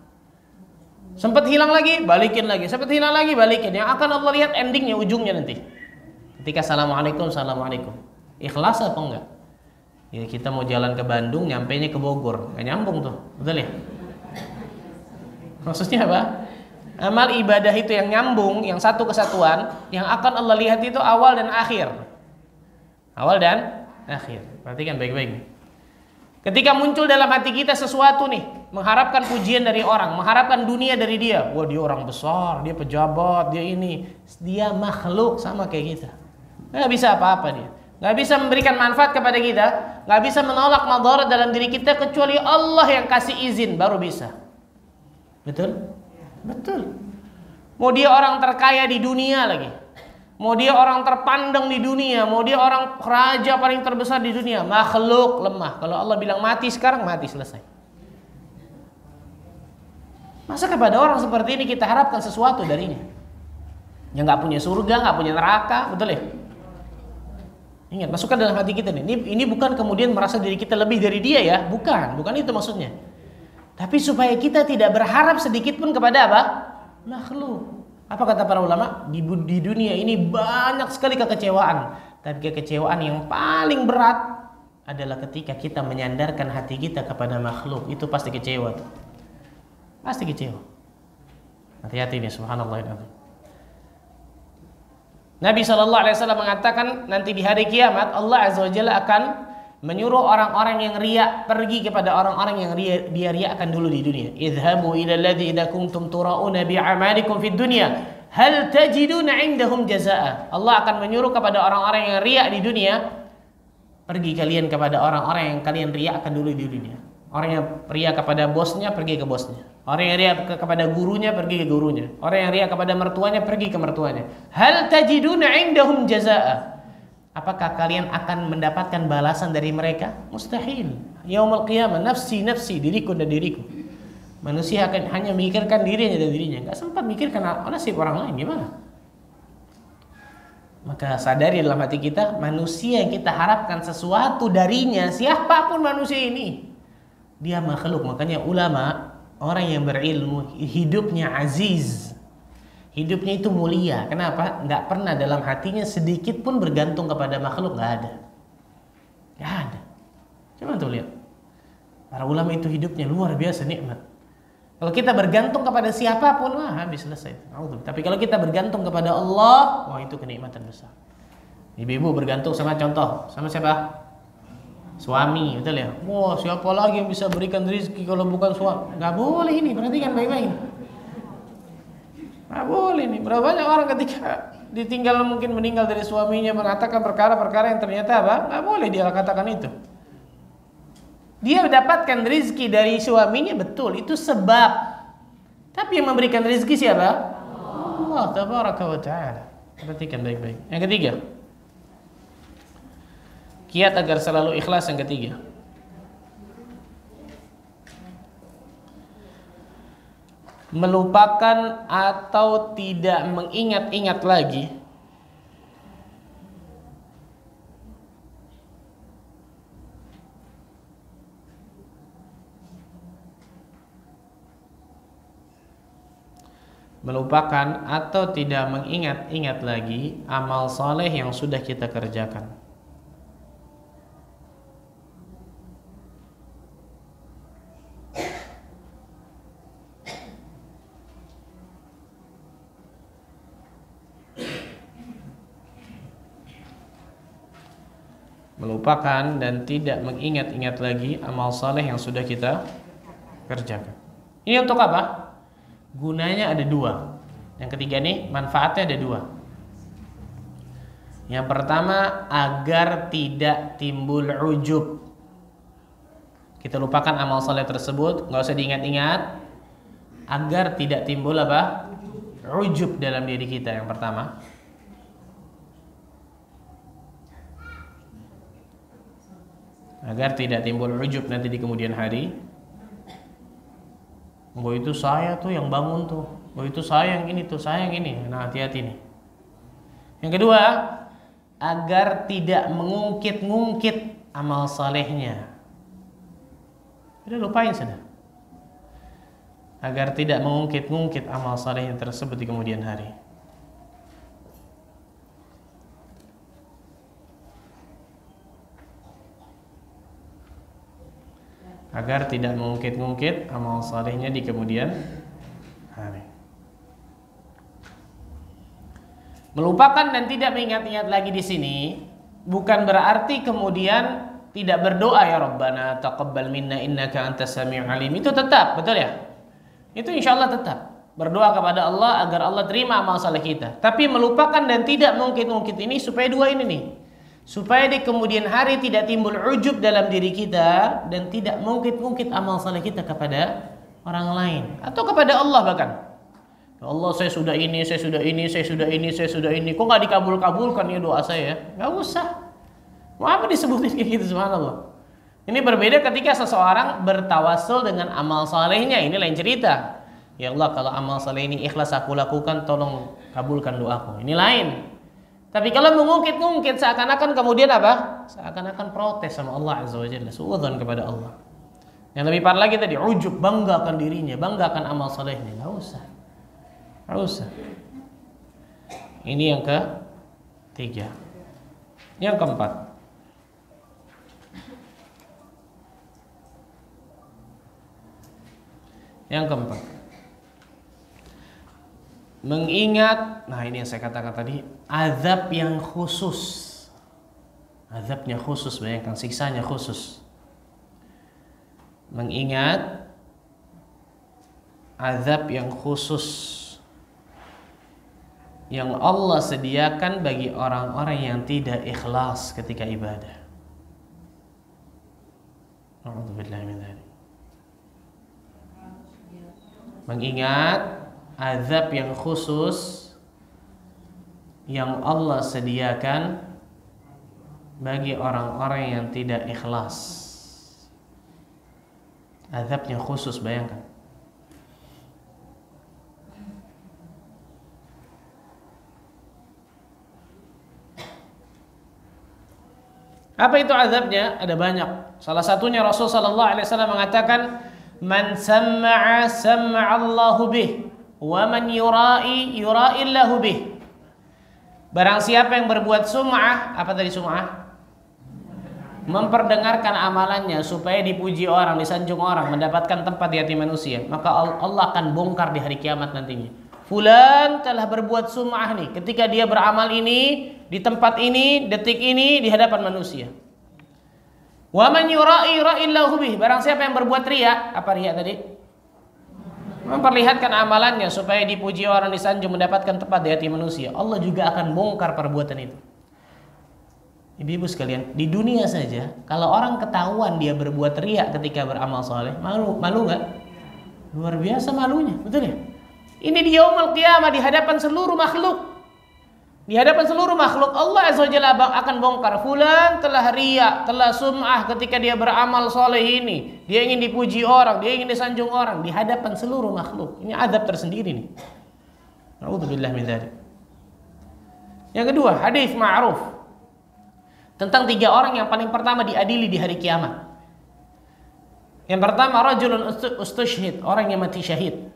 Sempat hilang lagi, balikin lagi. Sempat hilang lagi, balikin. Yang akan Allah lihat endingnya, ujungnya nanti. Ketika assalamualaikum, assalamualaikum. Ikhlas apa enggak? Ya, kita mau jalan ke Bandung, nyampainya ke Bogor, nggak nyambung tuh, betul ya? Maksudnya apa? Amal ibadah itu yang nyambung, yang satu kesatuan, yang akan Allah lihat itu awal dan akhir. Awal dan akhir. Perhatikan baik-baik. Ketika muncul dalam hati kita sesuatu nih, mengharapkan pujian dari orang, mengharapkan dunia dari dia. Wah, dia orang besar, dia pejabat, dia ini. Dia makhluk sama kayak kita. Nggak bisa apa-apa dia. Nggak bisa memberikan manfaat kepada kita, nggak bisa menolak madarat dalam diri kita kecuali Allah yang kasih izin baru bisa. Betul? Betul. Mau dia orang terkaya di dunia lagi, mau dia orang terpandang di dunia, mau dia orang raja paling terbesar di dunia, makhluk lemah. Kalau Allah bilang mati sekarang, mati, selesai. Masa kepada orang seperti ini kita harapkan sesuatu darinya? Yang nggak punya surga, nggak punya neraka, betul ya? Ingat, masukkan dalam hati kita nih. Ini bukan kemudian merasa diri kita lebih dari dia ya, bukan itu maksudnya. Tapi supaya kita tidak berharap sedikit pun kepada apa? Makhluk. Apa kata para ulama? Di dunia ini banyak sekali kekecewaan, tapi kekecewaan yang paling berat adalah ketika kita menyandarkan hati kita kepada makhluk. Itu pasti kecewa. Pasti kecewa. Hati-hati nih, subhanallah. Nabi SAW mengatakan nanti di hari kiamat Allah Azza wa Jalla akan menyuruh orang-orang yang riya pergi kepada orang-orang yang dia riakan dulu di dunia. Idhabu ila alladhi idza kuntum tura'una bi'amalikum fid dunya hal tajiduna 'indahum jazaa'a. Allah akan menyuruh kepada orang-orang yang riya di dunia, pergi kalian kepada orang-orang yang kalian riakan dulu di dunia. Orang yang riya kepada bosnya, pergi ke bosnya. Orang yang riya kepada gurunya, pergi ke gurunya. Orang yang riya kepada mertuanya, pergi ke mertuanya. Hal tajiduna 'indahum jazaa'a. Apakah kalian akan mendapatkan balasan dari mereka? Mustahil. Yaumul qiyamah, nafsi, nafsi, diriku dan diriku. Manusia akan hanya memikirkan dirinya dan dirinya, enggak sempat mikirkan nasib orang lain gimana. Maka sadari dalam hati kita, manusia yang kita harapkan sesuatu darinya, siapapun manusia ini, dia makhluk. Makanya ulama, orang yang berilmu, hidupnya aziz, hidupnya itu mulia. Kenapa? Nggak pernah dalam hatinya sedikit pun bergantung kepada makhluk. Nggak ada. Nggak ada. Coba tuh lihat. Para ulama itu hidupnya luar biasa nikmat. Kalau kita bergantung kepada siapapun, wah habis selesai. Tapi kalau kita bergantung kepada Allah, wah itu kenikmatan besar. Ibu-ibu bergantung sama contoh, sama siapa? Suami, betul ya? Wah siapa lagi yang bisa berikan rezeki kalau bukan suami? Nggak boleh ini, perhatikan baik-baik. Nggak boleh nih. Berapa banyak orang ketika ditinggal mungkin meninggal dari suaminya mengatakan perkara-perkara yang ternyata apa? Nggak boleh dia katakan itu. Dia mendapatkan rezeki dari suaminya, betul, itu sebab. Tapi yang memberikan rezeki siapa? Allah tabaraka wa ta'ala. Perhatikan baik-baik. Yang ketiga, kiat agar selalu ikhlas. Yang ketiga, melupakan atau tidak mengingat-ingat lagi mengingat-ingat lagi amal soleh yang sudah kita kerjakan. Melupakan dan tidak mengingat-ingat lagi amal soleh yang sudah kita kerjakan. Ini untuk apa? Gunanya ada dua. Yang ketiga nih, manfaatnya ada dua. Yang pertama, agar tidak timbul ujub. Kita lupakan amal soleh tersebut, nggak usah diingat-ingat, agar tidak timbul apa? Ujub dalam diri kita. Yang pertama, agar tidak timbul ujub nanti di kemudian hari. Oh itu saya tuh yang bangun tuh, oh itu saya yang ini tuh, saya yang ini. Nah hati-hati nih. Yang kedua, agar tidak mengungkit-ngungkit amal salehnya. Udah lupain sudah. Agar tidak mengungkit-ngungkit amal salehnya tersebut di kemudian hari. Agar tidak mengungkit-ngungkit amal salehnya di kemudian hari. Melupakan dan tidak mengingat-ingat lagi di sini bukan berarti kemudian tidak berdoa, ya Rabbana taqabbal minna innaka antas samiul alim. Itu tetap, betul ya? Itu insyaallah tetap berdoa kepada Allah agar Allah terima amal saleh kita. Tapi melupakan dan tidak mengungkit-ngungkit ini supaya dua ini nih. Supaya di kemudian hari tidak timbul ujub dalam diri kita dan tidak mungkit-mungkit amal saleh kita kepada orang lain atau kepada Allah bahkan. Ya Allah, saya sudah ini, saya sudah ini, saya sudah ini, saya sudah ini. Kok nggak dikabul-kabulkan ya doa saya? Nggak usah. Mau apa disebutin kayak gitu, subhanallah. Ini berbeda ketika seseorang bertawasul dengan amal salehnya, ini lain cerita. Ya Allah, kalau amal saleh ini ikhlas aku lakukan, tolong kabulkan doaku. Ini lain. Tapi kalau mengungkit-ungkit seakan-akan kemudian apa? Seakan-akan protes sama Allah Azza wa Jalla, suudzon kepada Allah. Yang lebih parah lagi tadi, ujub, banggakan dirinya, banggakan amal salehnya. Enggak usah. Enggak usah. Ini yang ketiga. Yang keempat. Yang keempat. Mengingat, nah ini yang saya katakan tadi, azab yang khusus. Azabnya khusus, bayangkan siksanya khusus. Mengingat azab yang khusus yang Allah sediakan bagi orang-orang yang tidak ikhlas ketika ibadah. A'udzubillahi min dzalik. Mengingat azab yang khusus yang Allah sediakan bagi orang-orang yang tidak ikhlas. Azabnya khusus, bayangkan. Apa itu azabnya? Ada banyak. Salah satunya Rasul sallallahu alaihi wasallam mengatakan, "Man samma'a samma'a Allahu bih, wa man yura'i yura'i Allahu bih." Barang siapa yang berbuat sum'ah, apa tadi sum'ah? Memperdengarkan amalannya supaya dipuji orang, disanjung orang, mendapatkan tempat di hati manusia, maka Allah akan bongkar di hari kiamat nantinya. Fulan telah berbuat sum'ah nih, ketika dia beramal ini, di tempat ini, detik ini, di hadapan manusia. Wa man yura'i yura'illahu bih. Barang siapa yang berbuat riya, apa riya tadi? Memperlihatkan amalannya supaya dipuji orang, disanjung, mendapatkan tempat di hati manusia. Allah juga akan bongkar perbuatan itu. Ibu-ibu sekalian, di dunia saja, kalau orang ketahuan dia berbuat riya ketika beramal soleh, malu nggak? Luar biasa malunya, betul ya? Ini di yaumul qiyamah, di hadapan seluruh makhluk. Di hadapan seluruh makhluk, Allah Azza wa Jalla akan bongkar. Fulan telah riya, telah sum'ah ketika dia beramal soleh ini. Dia ingin dipuji orang, dia ingin disanjung orang. Di hadapan seluruh makhluk. Ini azab tersendiri nih. Na'udzubillah min dzalik. Yang kedua, hadis ma'ruf tentang 3 orang yang paling pertama diadili di hari kiamat. Yang pertama, rajulun ustushhid, orang yang mati syahid.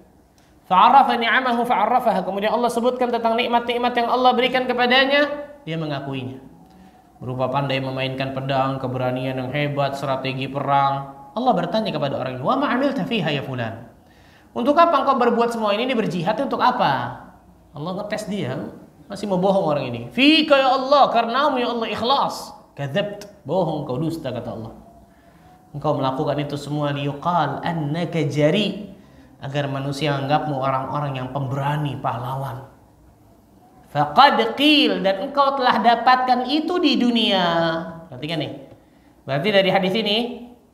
Fa'arafa ni'amahu fa'arafaha. Kemudian Allah sebutkan tentang nikmat-nikmat yang Allah berikan kepadanya, dia mengakuinya. Berupa pandai memainkan pedang, keberanian yang hebat, strategi perang. Allah bertanya kepada orang ini, "Wa ma 'amilta fiha ya fulan?" Untuk apa engkau berbuat semua ini berjihad untuk apa? Allah ngetes dia. Masih mau bohong orang ini. Fika ya Allah, karenamu ya Allah ikhlas. Kadzabt, bohong kau, dusta, kata Allah. Engkau melakukan itu semua liyuqal annaka jari, agar manusia anggapmu orang-orang yang pemberani, pahlawan. Faqad qil, dan engkau telah dapatkan itu di dunia. Perhatikan nih. Berarti dari hadis ini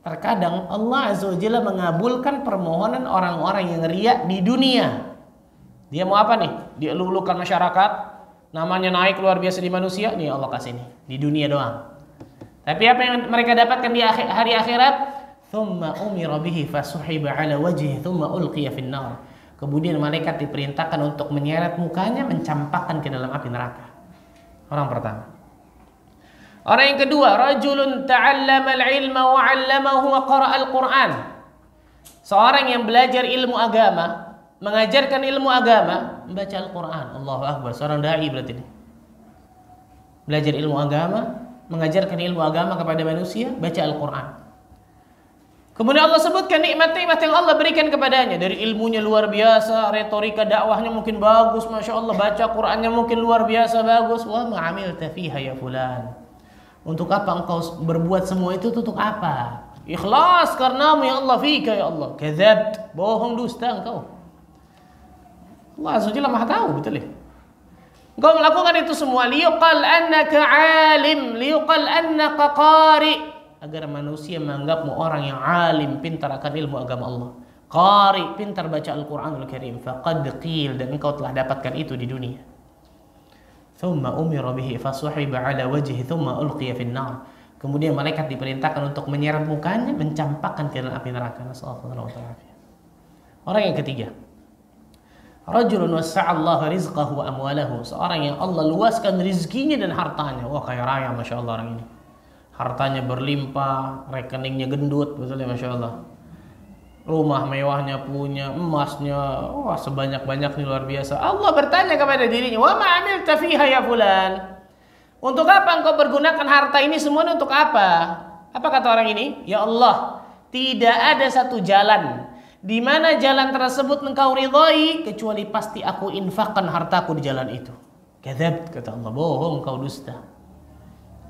terkadang Allah Azza wa Jalla mengabulkan permohonan orang-orang yang riya di dunia. Dia mau apa nih? Dia elu-elukan masyarakat, namanya naik luar biasa di manusia, nih Allah kasih nih di dunia doang. Tapi apa yang mereka dapatkan di hari akhirat? Thumma umira bihi fasuhiba ala wajhihi thumma ulqiya fin nar. Kemudian malaikat diperintahkan untuk menyeret mukanya, mencampakkan ke dalam api neraka. Orang pertama. Orang yang kedua, rajulun ta'allama al-ilma wa 'allamahu wa qara'a al-Qur'an. Seorang yang belajar ilmu agama, mengajarkan ilmu agama, membaca Al-Quran. Allahu Akbar, seorang da'i berarti ini. Belajar ilmu agama, mengajarkan ilmu agama kepada manusia, baca Al-Quran. Kemudian Allah sebutkan nikmat-nikmat yang Allah berikan kepadanya. Dari ilmunya luar biasa, retorika dakwahnya mungkin bagus, Masya Allah, baca Qurannya mungkin luar biasa bagus. Wa ma'amilta fiha ya fulan. Untuk apa engkau berbuat semua itu, untuk apa? Ikhlas karenamu ya Allah, fika ya Allah. Kadzabt, bohong, dusta engkau. Allah Azza wa Jalla Maha tahu, betul ya? Engkau melakukan itu semua liyuqal annaka alim, liyuqal annaka qari, agar manusia menganggapmu orang yang alim, pintar akan ilmu agama Allah. Qari, pintar baca Al-Qur'anul Karim. Faqad qil, dan engkau telah dapatkan itu di dunia. Thumma umira bihi fasuhiba ala wajhihi thumma ulqiya fin nar. Kemudian malaikat diperintahkan untuk menyeret mukanya, mencampakkan ke dalam api neraka. Nasallallahu alaihi wasallam. Orang yang ketiga. Rajulun wasa'allahu rizqahu wa amwalahu. Seorang yang Allah luaskan rizkinya dan hartanya. Wah, kaya raya Masya Allah orang ini. Hartanya berlimpah, rekeningnya gendut, betul ya Masya Allah. Rumah mewahnya punya, emasnya, wah sebanyak-banyak nih, luar biasa. Allah bertanya kepada dirinya, wa ma'amilta fiha ya fulan. Untuk apa engkau pergunakan harta ini semuanya, untuk apa? Apa kata orang ini? Ya Allah, tidak ada satu jalan di mana jalan tersebut engkau ridhai kecuali pasti aku infakkan hartaku di jalan itu. Kadzab, kata Allah, bohong, kau dusta.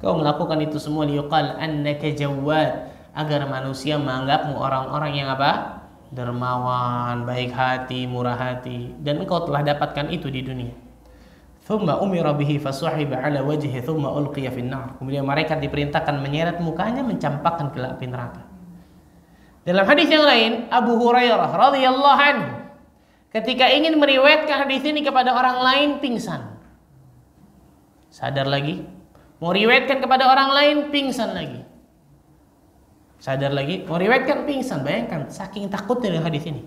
Kau melakukan itu semua liyuqal annaka jawad, agar manusia menganggapmu orang-orang yang apa? Dermawan, baik hati, murah hati, dan engkau telah dapatkan itu di dunia. Thumma umira bihi fasuhiba ala wajhi thumma ulqiya fin nar. Kemudian malaikat diperintahkan menyeret mukanya, mencampakkan ke api neraka. Dalam hadis yang lain, Abu Hurairah radhiyallahu anhu ketika ingin meriwayatkan hadis ini kepada orang lain, pingsan. Sadar lagi, mau riwayatkan kepada orang lain, pingsan lagi. Sadar lagi, mau riwayatkan, pingsan. Bayangkan saking takutnya dengan hadis ini.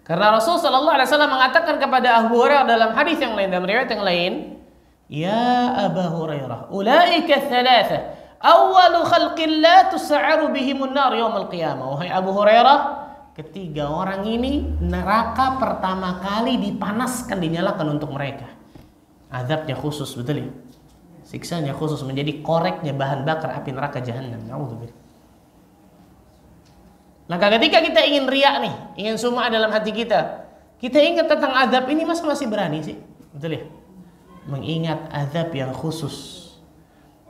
Karena Rasul sallallahu alaihi wasallam mengatakan kepada Abu Hurairah dalam hadis yang lain, dalam riwayat yang lain, "Ya Abu Hurairah, ulaika thalatha awwalu khalqillah tus'aru bihimun nar yaumil qiyamah." Wahai Abu Hurairah, ketiga orang ini neraka pertama kali dipanaskan, dinyalakan untuk mereka. Azabnya khusus, betul ya? Siksanya khusus, menjadi koreknya bahan bakar api neraka jahanam. Nauzubillah. Maka ketika kita ingin riak nih, ingin sum'ah dalam hati kita, kita ingat tentang azab ini, masa masih berani sih? Betul ya? Mengingat azab yang khusus,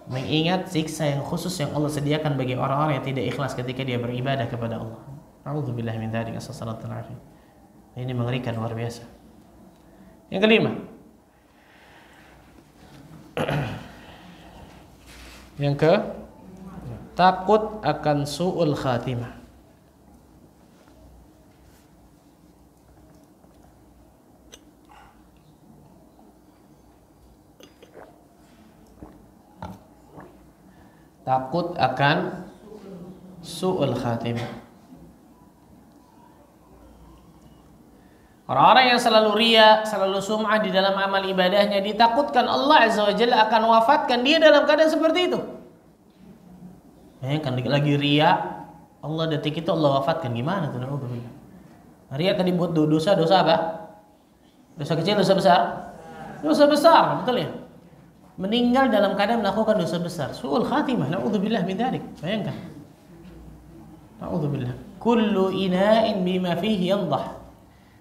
mengingat siksa yang khusus yang Allah sediakan bagi orang-orang yang tidak ikhlas ketika dia beribadah kepada Allah. A'udzubillah min dzalik, as-salatu alaihi. Ini mengerikan, luar biasa. Yang kelima, yang ke takut akan su'ul khatimah. Takut akan su'ul khatimah. Orang-orang yang selalu riya, selalu sum'ah di dalam amal ibadahnya, ditakutkan Allah Azza wa Jalla akan wafatkan dia dalam keadaan seperti itu. Kan lagi riya, Allah detik itu Allah wafatkan, gimana tuh? Riya tadi buat dosa apa? Dosa kecil, dosa besar? Dosa besar, betul ya? Meninggal dalam keadaan melakukan dosa besar, su'ul khatimah, na'udzubillah min dzalik. Bayangkan. Na'udzubillah. Kullu ina'in bima fihi yandah.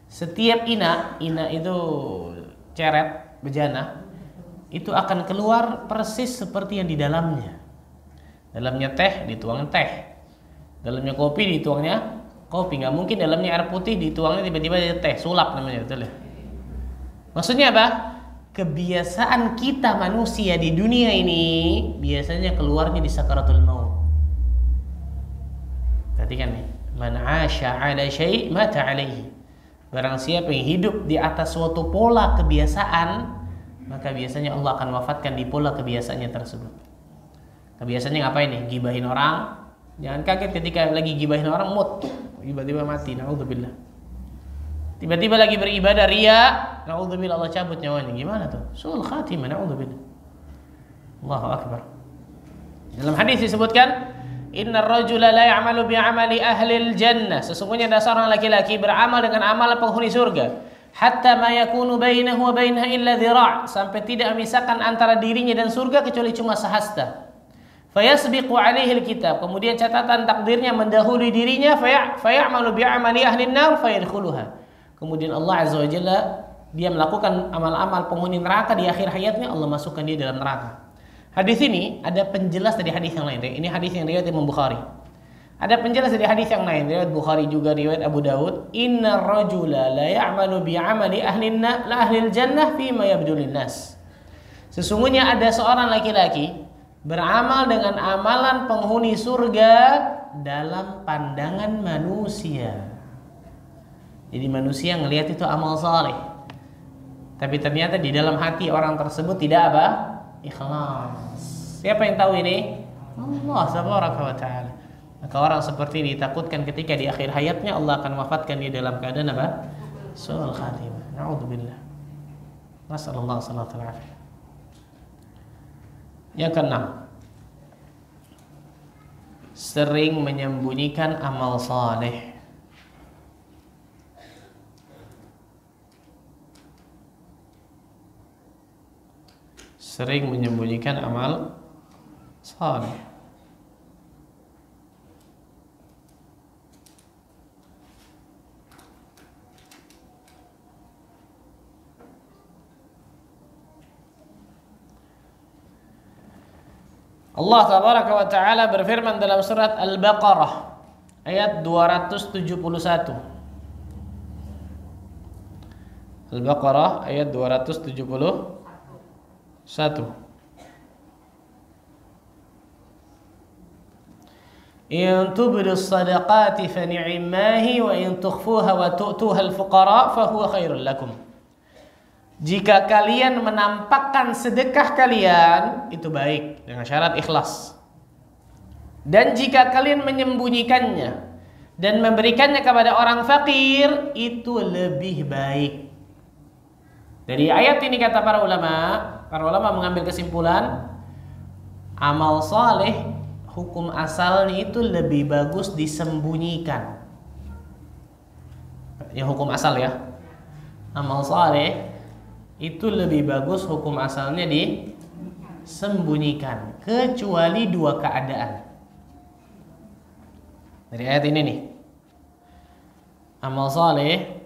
Setiap ina itu ceret, bejana, itu akan keluar persis seperti yang di dalamnya. Dalamnya teh, dituangnya teh. Dalamnya kopi, dituangnya kopi. Nggak mungkin dalamnya air putih, dituangnya tiba-tiba jadi teh, sulap namanya, betul ya? Maksudnya apa? Kebiasaan kita manusia di dunia ini biasanya keluarnya di sakaratul maut. Perhatikan nih, man 'asha 'ala syai' mata 'alaihi. Barang siapa yang hidup di atas suatu pola kebiasaan, maka biasanya Allah akan wafatkan di pola kebiasaannya tersebut. Kebiasaannya ngapain nih? Gibahin orang. Jangan kaget ketika lagi gibahin orang, mood tiba-tiba mati, naudzubillah. Tiba-tiba lagi beribadah riya, naudzubillah, Allah cabut nyawanya. Gimana tuh? Su'ul khatimah, naudzubillah. Allahu akbar. Dalam hadis disebutkan, innar rajula la ya'malu bi'amali ahlil jannah. Sesungguhnya ada seorang laki-laki beramal dengan amalan penghuni surga, hatta ma yakunu bainahu wa bainaha illa dhira', sampai tidak memisahkan antara dirinya dan surga kecuali cuma sehasta. Fayasbiqu alaihi alkitab, kemudian catatan takdirnya mendahului dirinya, fayamalu bi'amali ahlin nar fayadkhuluha. Kemudian Allah Azza wa Jalla, dia melakukan amal-amal penghuni neraka di akhir hayatnya, Allah masukkan dia dalam neraka. Hadis ini ada penjelas dari hadis yang lain. Ini hadis yang riwayat Imam Bukhari. Ada penjelas dari hadis yang lain, riwayat Bukhari juga, riwayat Abu Dawud. Innar rajula la ya'malu bi'amali ahlil jannah fima yabdu linnas. Sesungguhnya ada seorang laki-laki beramal dengan amalan penghuni surga dalam pandangan manusia. Jadi manusia ngelihat itu amal saleh, tapi ternyata di dalam hati orang tersebut tidak apa? Ikhlas. Siapa yang tahu ini? Allah subhanahu wa ta'ala. Maka orang seperti ini ditakutkan ketika di akhir hayatnya Allah akan wafatkan dia dalam keadaan apa? su'ul khatimah. Na'udzubillah. Nasallallahu alaihi wasallam. Yang keenam, sering menyembunyikan amal saleh. Sering menyembunyikan amal saleh. Allah tabaraka wa taala berfirman dalam surat Al-Baqarah ayat 271. Al-Baqarah ayat 271. In tubdu sadaqati fa ni'mahi wa in tukhfuha wa tu'tuha al-fuqara fa huwa khairul lakum. Jika kalian menampakkan sedekah kalian, itu baik dengan syarat ikhlas. Dan jika kalian menyembunyikannya dan memberikannya kepada orang fakir, itu lebih baik. Dari ayat ini kata para ulama mengambil kesimpulan, amal saleh hukum asalnya itu lebih bagus disembunyikan. Ya, hukum asal ya. Amal saleh itu lebih bagus hukum asalnya disembunyikan, kecuali dua keadaan. Dari ayat ini nih, amal saleh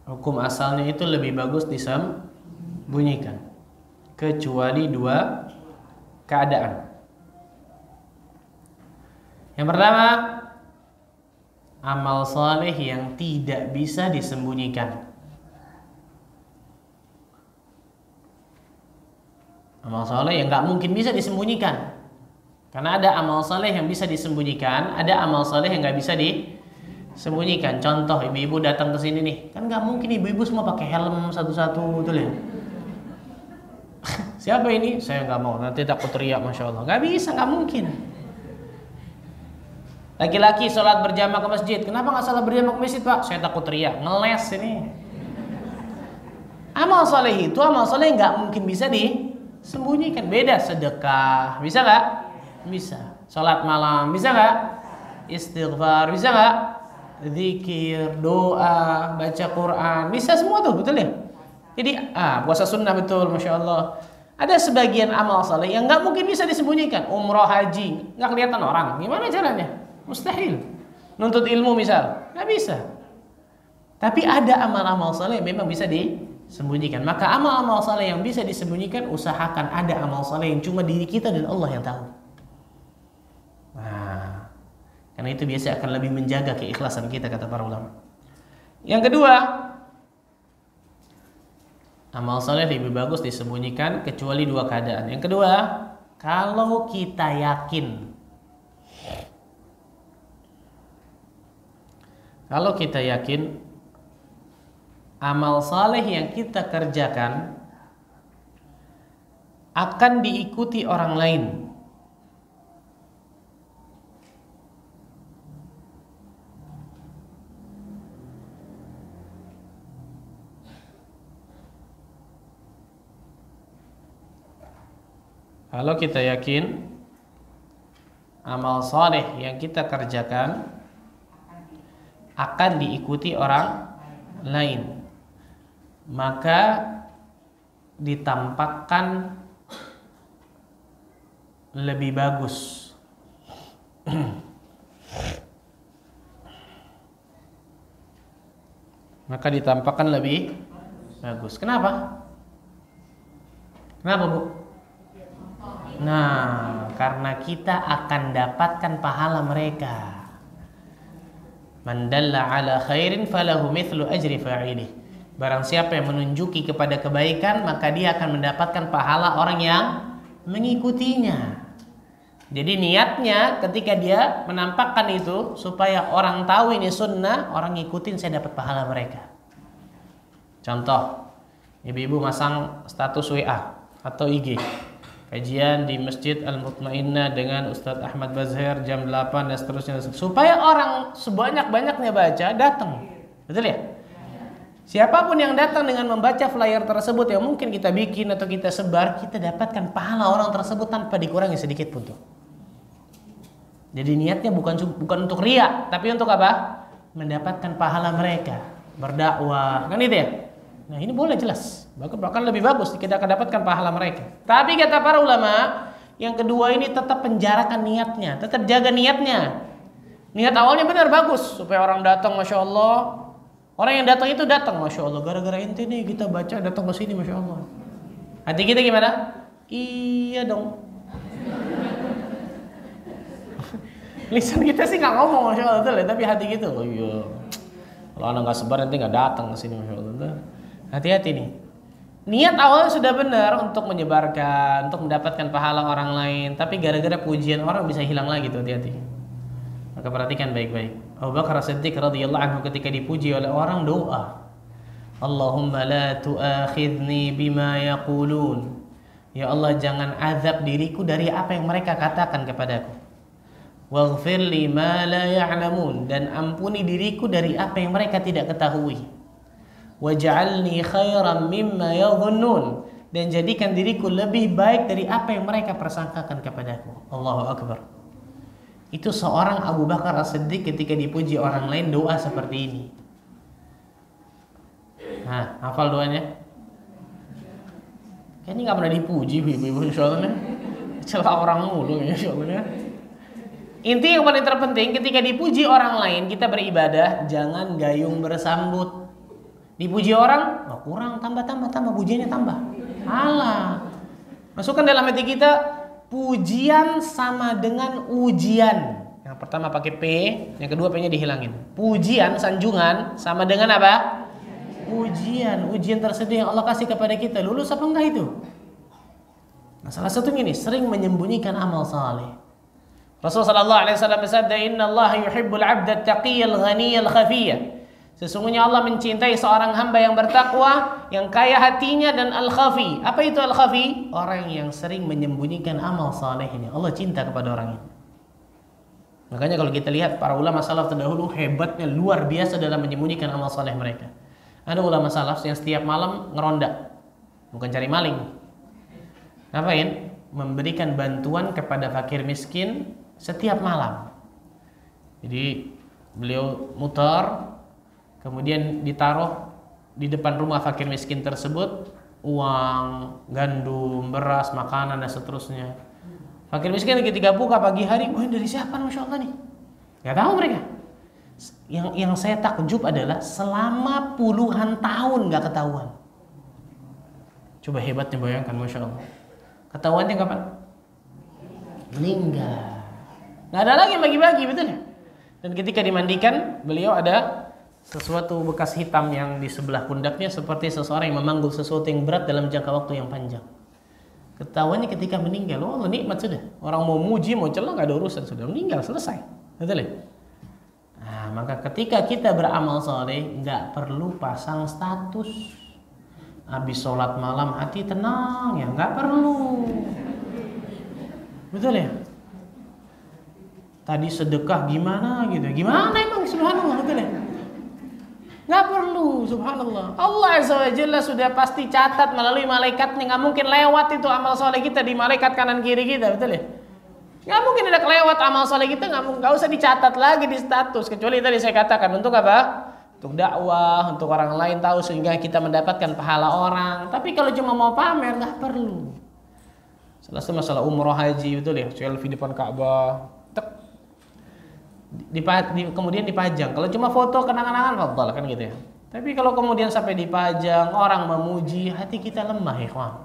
hukum asalnya itu lebih bagus disembunyikan, kecuali dua keadaan. Yang pertama, amal saleh yang tidak bisa disembunyikan. Amal saleh yang nggak mungkin bisa disembunyikan. Karena ada amal saleh yang bisa disembunyikan, ada amal saleh yang nggak bisa disembunyikan. Contoh, ibu-ibu datang ke sini nih, kan nggak mungkin ibu-ibu semua pakai helm satu-satu, betul ya? Siapa ini? Saya nggak mau, nanti takut teriak, masya Allah. Nggak bisa, nggak mungkin. Laki-laki sholat berjamaah ke masjid. Kenapa nggak sholat berjamaah ke masjid, Pak? Saya takut teriak, ngeles ini. Amal soleh itu amal soleh nggak mungkin bisa disembunyikan. Beda sedekah, bisa nggak? Bisa. Sholat malam, bisa nggak? Istighfar, bisa nggak? Zikir, doa, baca Quran, bisa semua tuh, betul ya? Jadi puasa sunnah betul, masya Allah. Ada sebagian amal soleh yang nggak mungkin bisa disembunyikan. Umroh, haji, nggak kelihatan orang. Gimana caranya? Mustahil. Nuntut ilmu misal, nggak bisa. Tapi ada amal-amal saleh yang memang bisa disembunyikan. Maka amal-amal saleh yang bisa disembunyikan, usahakan ada amal saleh yang cuma diri kita dan Allah yang tahu. Nah, karena itu biasa akan lebih menjaga keikhlasan kita, kata para ulama. Yang kedua, amal saleh lebih bagus disembunyikan kecuali dua keadaan. Yang kedua, kalau kita yakin, amal saleh yang kita kerjakan akan diikuti orang lain. Kalau kita yakin amal saleh yang kita kerjakan akan diikuti orang lain, maka ditampakkan lebih bagus. Maka ditampakkan lebih bagus. Kenapa? Kenapa, Bu? Nah, karena kita akan dapatkan pahala mereka. Man dalla ala khairin falahu mithlu ajri fa'ilih. Barang siapa yang menunjuki kepada kebaikan, maka dia akan mendapatkan pahala orang yang mengikutinya. Jadi niatnya ketika dia menampakkan itu supaya orang tahu ini sunnah, orang ngikutin, saya dapat pahala mereka. Contoh, ibu-ibu masang status WA atau IG. kajian di Masjid Al-Mutmainnah dengan Ustadz Ahmad Bazher jam 8 dan seterusnya, supaya orang sebanyak-banyaknya baca datang. Betul ya? Siapapun yang datang dengan membaca flyer tersebut yang mungkin kita bikin atau kita sebar, kita dapatkan pahala orang tersebut tanpa dikurangi sedikit pun tuh. Jadi niatnya bukan untuk riya, tapi untuk apa? Mendapatkan pahala mereka berdakwah, kan itu ya? Nah ini boleh jelas, bahkan lebih bagus kita akan dapatkan pahala mereka. Tapi kata para ulama, yang kedua ini tetap penjarakan niatnya, tetap jaga niatnya. Niat awalnya benar bagus supaya orang datang, masya Allah. Orang yang datang itu datang, masya Allah. Gara-gara ente nih kita baca datang ke sini, masya Allah. Hati kita gimana? Iya dong. Lisan kita sih nggak ngomong, masya Allah, betul ya? Tapi hati kita, oh iya. Kalau anak nggak sebar nanti nggak datang ke sini, masya Allah. Hati-hati nih. Niat awalnya sudah benar untuk menyebarkan, untuk mendapatkan pahala orang lain, tapi gara-gara pujian orang bisa hilang lagi tuh, hati-hati. Maka perhatikan baik-baik. Abu Bakar As-Siddiq radhiyallahu anhu ketika dipuji oleh orang doa, Allahumma la tu'akhidni bima yaqulun. Ya Allah, jangan azab diriku dari apa yang mereka katakan kepadaku. Waghfir li ma la ya'lamun, dan ampuni diriku dari apa yang mereka tidak ketahui. Waj'alni khairan mimma yadhunnun, dan jadikan diriku lebih baik dari apa yang mereka persangkakan kepadaku. Allahu Akbar. Itu seorang Abu Bakar As-Siddiq ketika dipuji orang lain doa seperti ini. Nah, hafal doanya? Kayaknya nggak pernah dipuji ibu-ibu, insyaallah. Celah orang mulu, insyaallah. Inti yang paling terpenting ketika dipuji orang lain, kita beribadah jangan gayung bersambut. Dipuji orang, oh, kurang, tambah pujiannya tambah. Alah. Masukkan dalam hati kita, pujian sama dengan ujian. Yang pertama pakai P, yang kedua P-nya dihilangin. Pujian, sanjungan sama dengan apa? Ujian. Ujian tersedih yang Allah kasih kepada kita. Lulus apa enggak itu? Nah, salah satunya ini sering menyembunyikan amal saleh. Rasulullah sallallahu alaihi wasallam bersabda, "Inna Allah yuhibbul 'abda at-taqiyyal ghaniyal khafiyya." Sesungguhnya Allah mencintai seorang hamba yang bertakwa, yang kaya hatinya, dan al-khafi. Apa itu al-khafi? Orang yang sering menyembunyikan amal salehnya. Allah cinta kepada orang ini. Makanya kalau kita lihat para ulama salaf terdahulu hebatnya luar biasa dalam menyembunyikan amal saleh mereka. Ada ulama salaf yang setiap malam ngeronda, bukan cari maling. Ngapain? Memberikan bantuan kepada fakir miskin setiap malam. Jadi beliau mutar, kemudian ditaruh di depan rumah fakir miskin tersebut uang, gandum, beras, makanan dan seterusnya. Fakir miskin ketika buka pagi hari, wah dari siapa, masya Allah nih? Gak tahu mereka. Yang saya takjub adalah selama puluhan tahun gak ketahuan. Coba hebatnya bayangkan, masya Allah. Ketahuannya kapan? Meninggal. Gak ada lagi yang bagi-bagi, betul ya? Dan ketika dimandikan, beliau ada sesuatu bekas hitam yang di sebelah pundaknya seperti seseorang yang memanggul sesuatu yang berat dalam jangka waktu yang panjang. Ketahuannya ketika meninggal, oh Allah nikmat sudah. Orang mau muji, mau celah gak ada urusan, sudah meninggal, selesai. Betul ya? Nah, maka ketika kita beramal soleh, gak perlu pasang status. Habis sholat malam hati tenang ya, gak perlu. Betul ya? Tadi sedekah gimana gitu, gimana emang, subhanallah, betul ya? Nggak perlu, subhanallah. Allah Azza wa Jalla sudah pasti catat melalui malaikatnya. Nggak mungkin lewat itu amal soleh kita di malaikat kanan kiri kita, betul ya? Nggak mungkin ada kelewat amal soleh kita, nggak usah dicatat lagi di status. Kecuali tadi saya katakan untuk apa? Untuk dakwah, untuk orang lain tahu sehingga kita mendapatkan pahala orang. Tapi kalau cuma mau pamer nggak perlu. Selesai masalah umroh haji, betul ya? Selfie di depan Ka'bah. Kemudian dipajang. Kalau cuma foto kenang-kenangan, fadhal kan gitu ya. Tapi kalau kemudian sampai dipajang, orang memuji, hati kita lemah, ikhwan.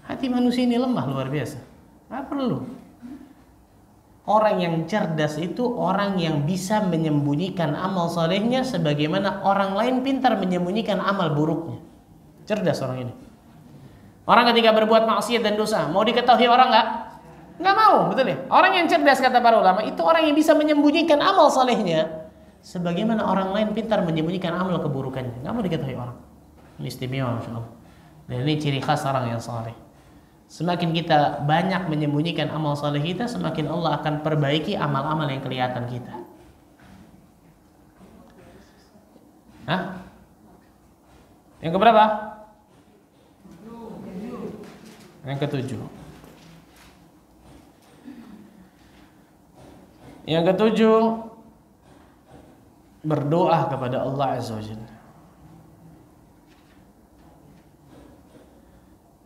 Hati manusia ini lemah luar biasa. Nggak perlu. Orang yang cerdas itu orang yang bisa menyembunyikan amal solehnya sebagaimana orang lain pintar menyembunyikan amal buruknya. Cerdas orang ini. Orang ketika berbuat maksiat dan dosa, mau diketahui orang nggak? Nggak mau, betul ya? Orang yang cerdas kata para ulama itu orang yang bisa menyembunyikan amal salehnya sebagaimana orang lain pintar menyembunyikan amal keburukannya. Nggak mau diketahui orang. Ini istimewa, masya Allah. Dan ini ciri khas orang yang saleh. Semakin kita banyak menyembunyikan amal saleh kita, semakin Allah akan perbaiki amal-amal yang kelihatan kita. Hah? Yang keberapa? Yang ketujuh. Yang ketujuh, berdoa kepada Allah Azza wa Jalla.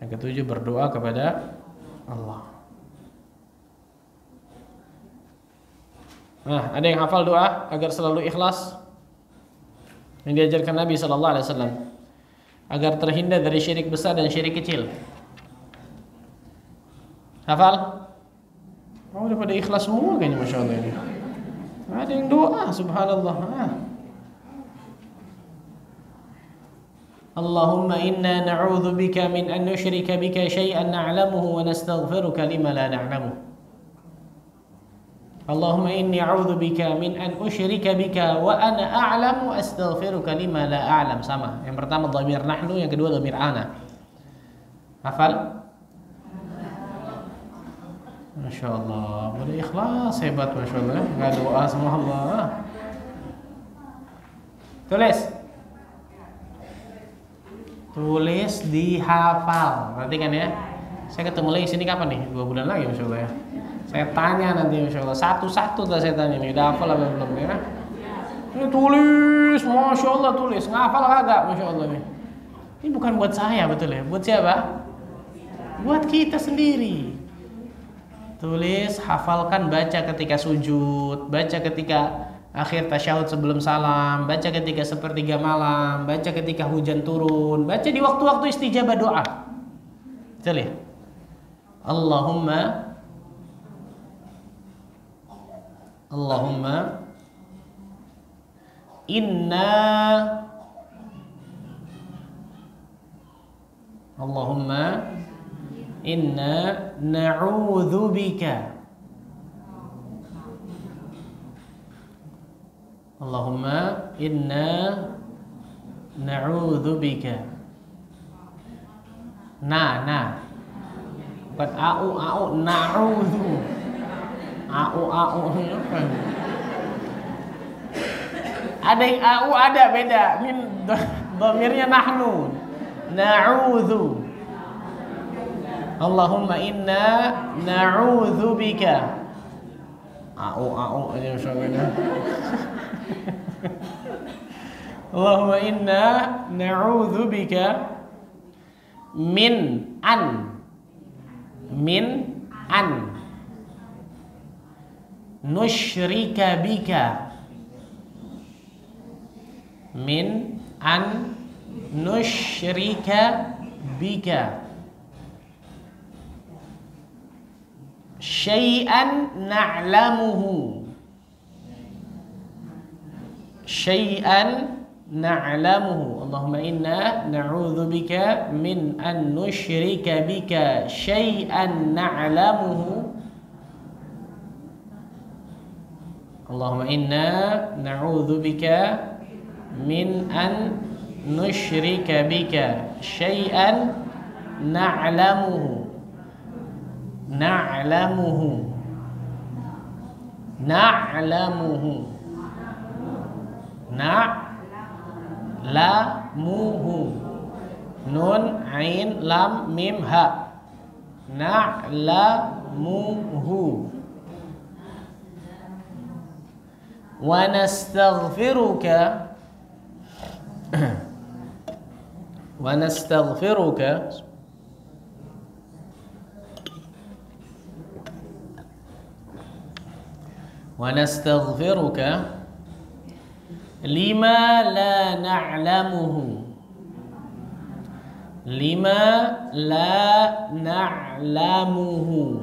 Yang ketujuh, berdoa kepada Allah. Nah, ada yang hafal doa agar selalu ikhlas yang diajarkan Nabi sallallahu alaihi wasallam agar terhindar dari syirik besar dan syirik kecil? Hafal? Oh, udah pada ikhlas semua kayaknya, Masya Allah ini. Ada yang doa, subhanallah. Allahumma inna na'udzu bika min an nusyrika bika syai'an na'lamuhu wa nastaghfiruka lima la na'lamu. Allahumma inni a'udzu bika min an usyrika bika wa ana a'lamu astaghfiruka lima la a'lam. Sama. Yang pertama dhamir nahnu, yang kedua dhamir ana. Hafal? Masya Allah, boleh ikhlas, hebat Masya Allah. Nggak doa sama Allah. Tulis dihafal. Perhatikan ya. Saya ketemu lagi sini kapan nih? 2 bulan lagi Masya Allah ya. Saya tanya nanti Masya Allah. Satu-satu dah saya tanya nih. Udah hafal apa belum ya? Ini tulis, Masya Allah tulis. Ngafal kagak Masya Allah nih. Ini bukan buat saya betul ya. Buat siapa? Buat kita sendiri. Tulis, hafalkan, baca ketika sujud, baca ketika akhir tasyahud sebelum salam, baca ketika sepertiga malam, baca ketika hujan turun, baca di waktu-waktu istijabah doa. Betul ya? Allahumma inna na'udzu bika. Allahumma inna na'udzu bika. Bukan au na'udzu. Au. Ada yang au, ada beda. Ini dhamirnya nahnu. Na'udzu. Allahumma inna na'udzu bika. Au aja maksudnya. Allahumma inna na'udzu bika min an nusyrika bika. Min an nusyrika bika syai'an na'lamuhu. Allahumma inna na'udzu bika min an nusyrika bika syai'an na'lamuhu. Allahumma inna na'udzu bika min an nusyrika bika syai'an na'lamuhu. Nun, ain, lam, mim, ha. Na'lamuhu. Wa nastaghfiruka lima la na'lamuhu. Lima la na'lamuhu.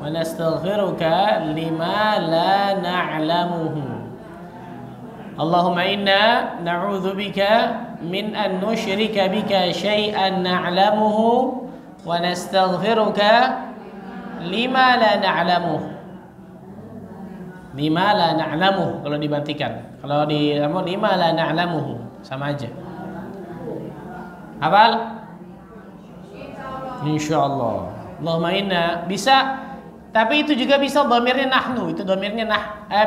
Wa nastaghfiruka lima la na'lamuhu. Allahumma inna na'udzu bika min an nusyrika bika syai'an na'lamuhu wa nastaghfiruka lima la na'lamuh. Lima la na'lamuh kalau dibatikan. Kalau di lima la na'lamuhu sama aja. Hafal? Insyaallah. Allahumma inna bisa, tapi itu juga bisa dhamirnya nahnu, itu dhamirnya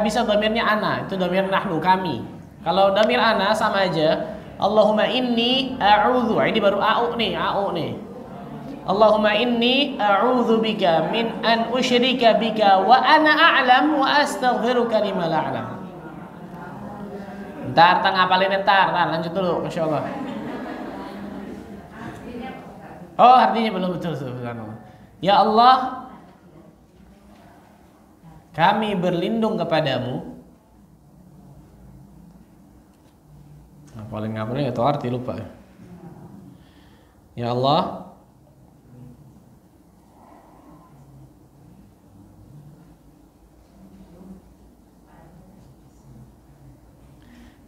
bisa dhamirnya ana, itu dhamir nahnu kami. Kalau dhamir ana sama aja. Allahumma inni a'udzu, ini baru a'u nih. Allahumma inni a'udzu bika min an usyrika bika wa ana a'lam wa astaghfiruka lima la a'lam. Ntar ngapalin ntar, lanjut dulu, masyaallah. Oh, artinya belum betul, subhanallah. Ya Allah, kami berlindung kepadamu. Ngapalin itu arti lupa. Ya Allah,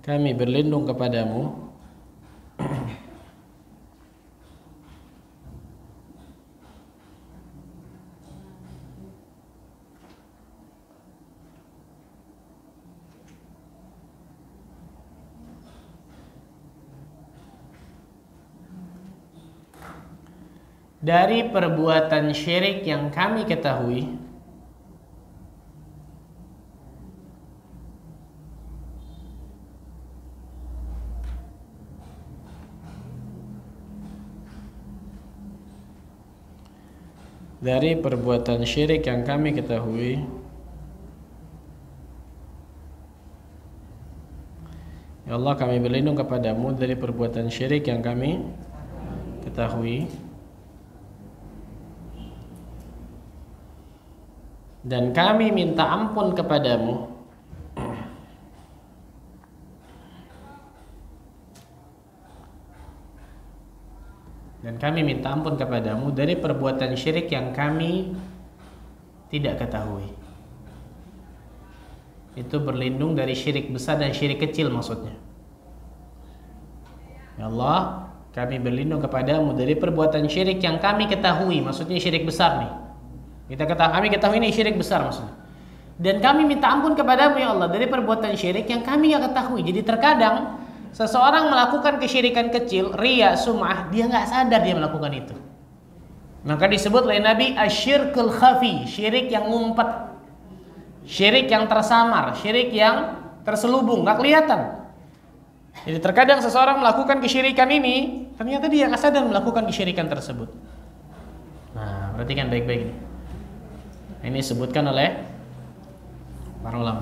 kami berlindung kepadamu dari perbuatan syirik yang kami ketahui, dari perbuatan syirik yang kami ketahui. Ya Allah, kami berlindung kepadamu dari perbuatan syirik yang kami ketahui, dan kami minta ampun kepadamu dari perbuatan syirik yang kami tidak ketahui. Itu berlindung dari syirik besar dan syirik kecil maksudnya. Ya Allah, kami berlindung kepadamu dari perbuatan syirik yang kami ketahui, maksudnya syirik besar nih. Kami ketahui ini syirik besar maksudnya. Dan kami minta ampun kepadamu ya Allah dari perbuatan syirik yang kami nggak ketahui. Jadi terkadang seseorang melakukan kesyirikan kecil, riya, sum'ah, dia nggak sadar dia melakukan itu. Maka disebut oleh Nabi asyirkul khafi, syirik yang ngumpet, syirik yang tersamar, syirik yang terselubung, nggak kelihatan. Jadi terkadang seseorang melakukan kesyirikan ini, ternyata dia nggak sadar melakukan kesyirikan tersebut. Nah, perhatikan baik-baik ini. Ini disebutkan oleh para ulama.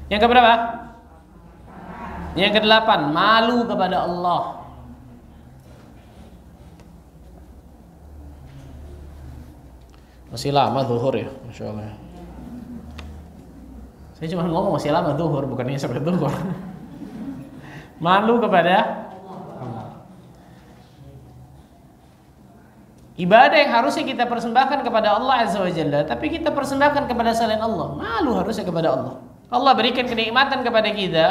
Yang keberapa? Yang ke-8, malu kepada Allah. Masih lama zuhur ya, Masya Allah. Saya cuma ngomong masih lama zuhur, bukannya sampai zuhur. Malu kepada Allah. Ibadah yang harusnya kita persembahkan kepada Allah Azza wa Jalla, tapi kita persembahkan kepada selain Allah. Malu harusnya kepada Allah. Allah berikan kenikmatan kepada kita,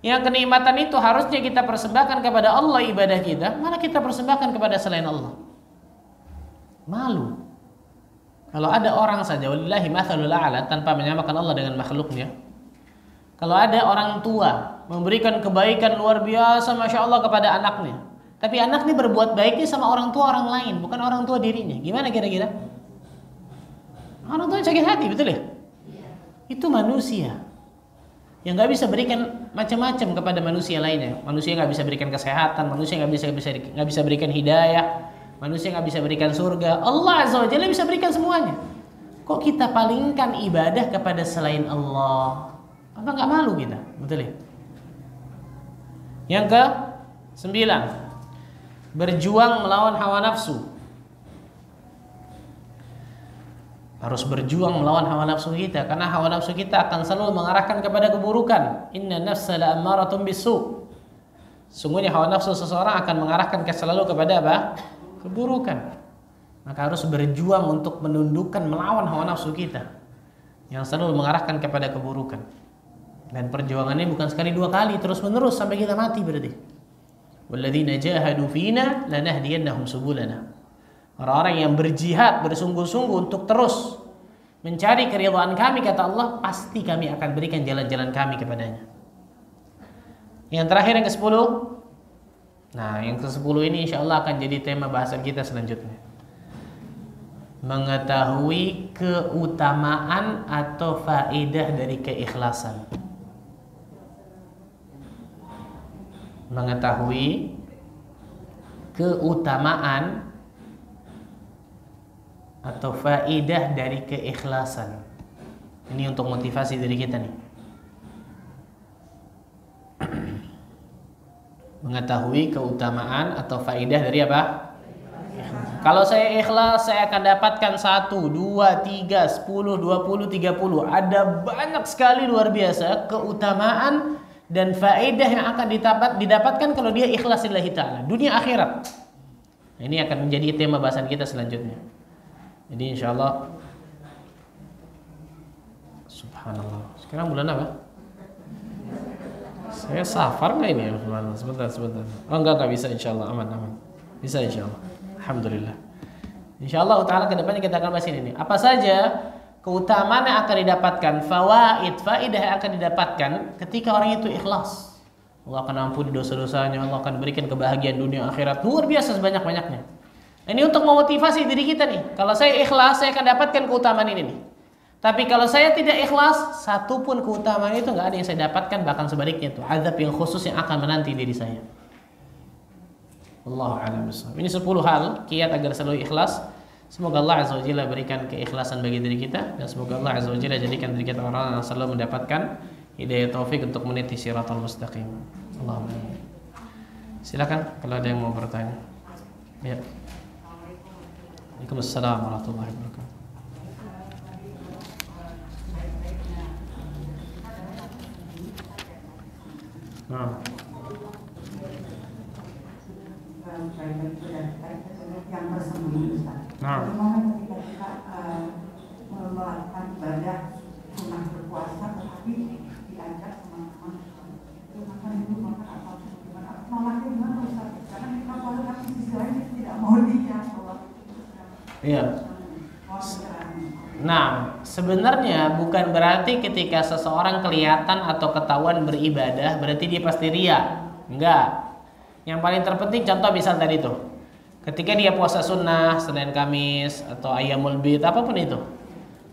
yang kenikmatan itu harusnya kita persembahkan kepada Allah ibadah kita, malah kita persembahkan kepada selain Allah. Malu. Kalau ada orang saja, walillahi mathalul a'la, tanpa menyamakan Allah dengan makhluknya. Kalau ada orang tua memberikan kebaikan luar biasa, Masya Allah, kepada anaknya, tapi anak ini berbuat baiknya sama orang tua orang lain, bukan orang tua dirinya. Gimana kira-kira? Orang tua sakit hati, betul ya? Itu manusia yang nggak bisa berikan macam-macam kepada manusia lainnya. Manusia nggak bisa berikan kesehatan, manusia nggak bisa berikan hidayah, manusia nggak bisa berikan surga. Allah Azza wa Jalla bisa berikan semuanya. Kok kita palingkan ibadah kepada selain Allah? Apa nggak malu kita? Betul ya? Yang ke-9, berjuang melawan hawa nafsu. Harus berjuang melawan hawa nafsu kita, karena hawa nafsu kita akan selalu mengarahkan kepada keburukan. Inna nafsa la'ammaratun bisu. Sungguhnya hawa nafsu seseorang akan mengarahkan selalu kepada apa? Keburukan. Maka harus berjuang untuk menundukkan, melawan hawa nafsu kita yang selalu mengarahkan kepada keburukan. Dan perjuangannya bukan sekali dua kali, terus menerus sampai kita mati berarti. Walladzina jahadu fina lanahdiyannahum subulana. Orang-orang yang berjihad bersungguh-sungguh untuk terus mencari keridhaan kami, kata Allah, pasti kami akan berikan jalan-jalan kami kepadanya. Yang terakhir, yang ke-10. Nah, yang ke-10 ini insyaallah akan jadi tema bahasan kita selanjutnya. Mengetahui keutamaan atau faedah dari keikhlasan. Mengetahui keutamaan atau faedah dari keikhlasan. Ini untuk motivasi diri kita nih. Mengetahui keutamaan atau faedah dari apa? Kalau saya ikhlas, saya akan dapatkan 1, 2, 3, 10, 20, 30. Ada banyak sekali luar biasa keutamaan dan faedah yang akan didapatkan kalau dia ikhlas lillahi ta'ala, dunia akhirat. Ini akan menjadi tema bahasan kita selanjutnya. Jadi insyaallah, subhanallah. Sekarang bulan apa? Saya safar nggak ini? Sebentar. Oh enggak bisa, insyaallah aman. Bisa insyaallah. Alhamdulillah. Insyaallah ta'ala kedepannya kita akan bahas ini. Apa saja keutamaan yang akan didapatkan, faedah yang akan didapatkan ketika orang itu ikhlas. Allah akan ampuni dosa-dosanya, Allah akan berikan kebahagiaan dunia akhirat luar biasa sebanyak-banyaknya. Ini untuk memotivasi diri kita nih. Kalau saya ikhlas, saya akan dapatkan keutamaan ini nih. Tapi kalau saya tidak ikhlas, satupun keutamaan itu nggak ada yang saya dapatkan, bahkan sebaliknya itu azab yang khusus yang akan menanti diri saya. Allahu a'lam bishawab. Ini 10 hal kiat agar selalu ikhlas. Semoga Allah Azza wa Jalla berikan keikhlasan bagi diri kita, dan semoga Allah Azza wa Jalla jadikan diri kita orang yang selalu mendapatkan hidayah taufik untuk meniti siratal mustaqim. Allahumma amin. Silakan kalau ada yang mau bertanya. Ya. Waalaikumsalam warahmatullahi wabarakatuh. Nah. Yang bersembunyi, Ustaz. Bagaimana ketika kita melakukan ibadah sunnah berpuasa, tetapi diajak teman-teman itu makan apa gimana? Nolaknya gimana, Ustaz? Karena kita puasa tapi di sisi lain kita tidak mau nolak. Iya. Nah, sebenarnya bukan berarti ketika seseorang kelihatan atau ketahuan beribadah berarti dia pasti ria. Enggak. Yang paling terpenting contoh misal tadi tuh, ketika dia puasa sunnah Senin Kamis atau Ayyamul Bid, apapun itu,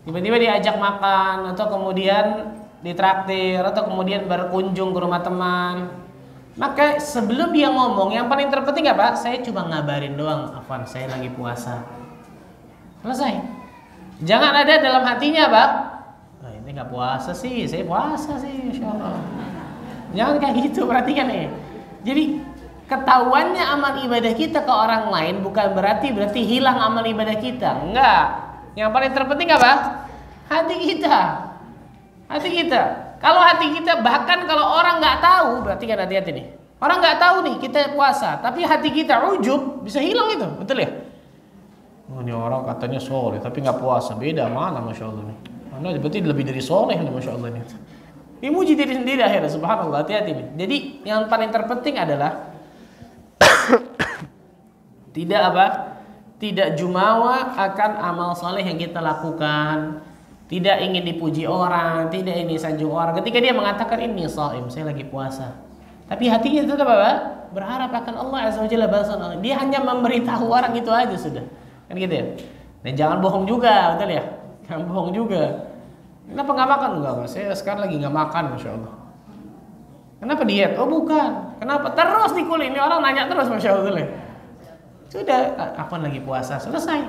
tiba-tiba diajak makan atau kemudian ditraktir atau kemudian berkunjung ke rumah teman, maka sebelum dia ngomong yang paling terpenting apa? Saya cuma ngabarin doang, Afwan saya lagi puasa. Selesai. Jangan ada dalam hatinya, Pak, ini nggak puasa sih, saya puasa sih, insyaallah. Jangan kayak gitu, perhatikan nih. Jadi ketahuannya amal ibadah kita ke orang lain bukan berarti hilang amal ibadah kita. Enggak. Yang paling terpenting apa? Hati kita. Hati kita. Kalau hati kita, bahkan kalau orang nggak tahu, berarti kan hati-hati nih. Orang nggak tahu nih kita puasa, tapi hati kita ujub, bisa hilang itu, betul ya? Oh, ini orang katanya soleh tapi nggak puasa, beda mana, masya Allah nih. Mana berarti lebih dari soleh nih, masya Allah nih. Ini muji diri sendiri akhirnya, subhanallah, hati-hati nih. Jadi yang paling terpenting adalah tidak jumawa akan amal soleh yang kita lakukan, tidak ingin dipuji orang, tidak ingin sanjung orang. Ketika dia mengatakan ini shaim, saya lagi puasa, tapi hatinya tetap apa? Berharap akan Allah Azza wa Jalla balasan Allah. Dia hanya memberitahu orang itu aja sudah, kan gitu ya. Dan jangan bohong juga, betul ya? Jangan bohong juga. Kenapa nggak makan? Enggak, saya sekarang lagi nggak makan, masya Allah. Kenapa diet? Oh bukan. Kenapa? Terus dikuli. Ini orang nanya terus, masya Allah. Sudah, apa lagi puasa? Selesai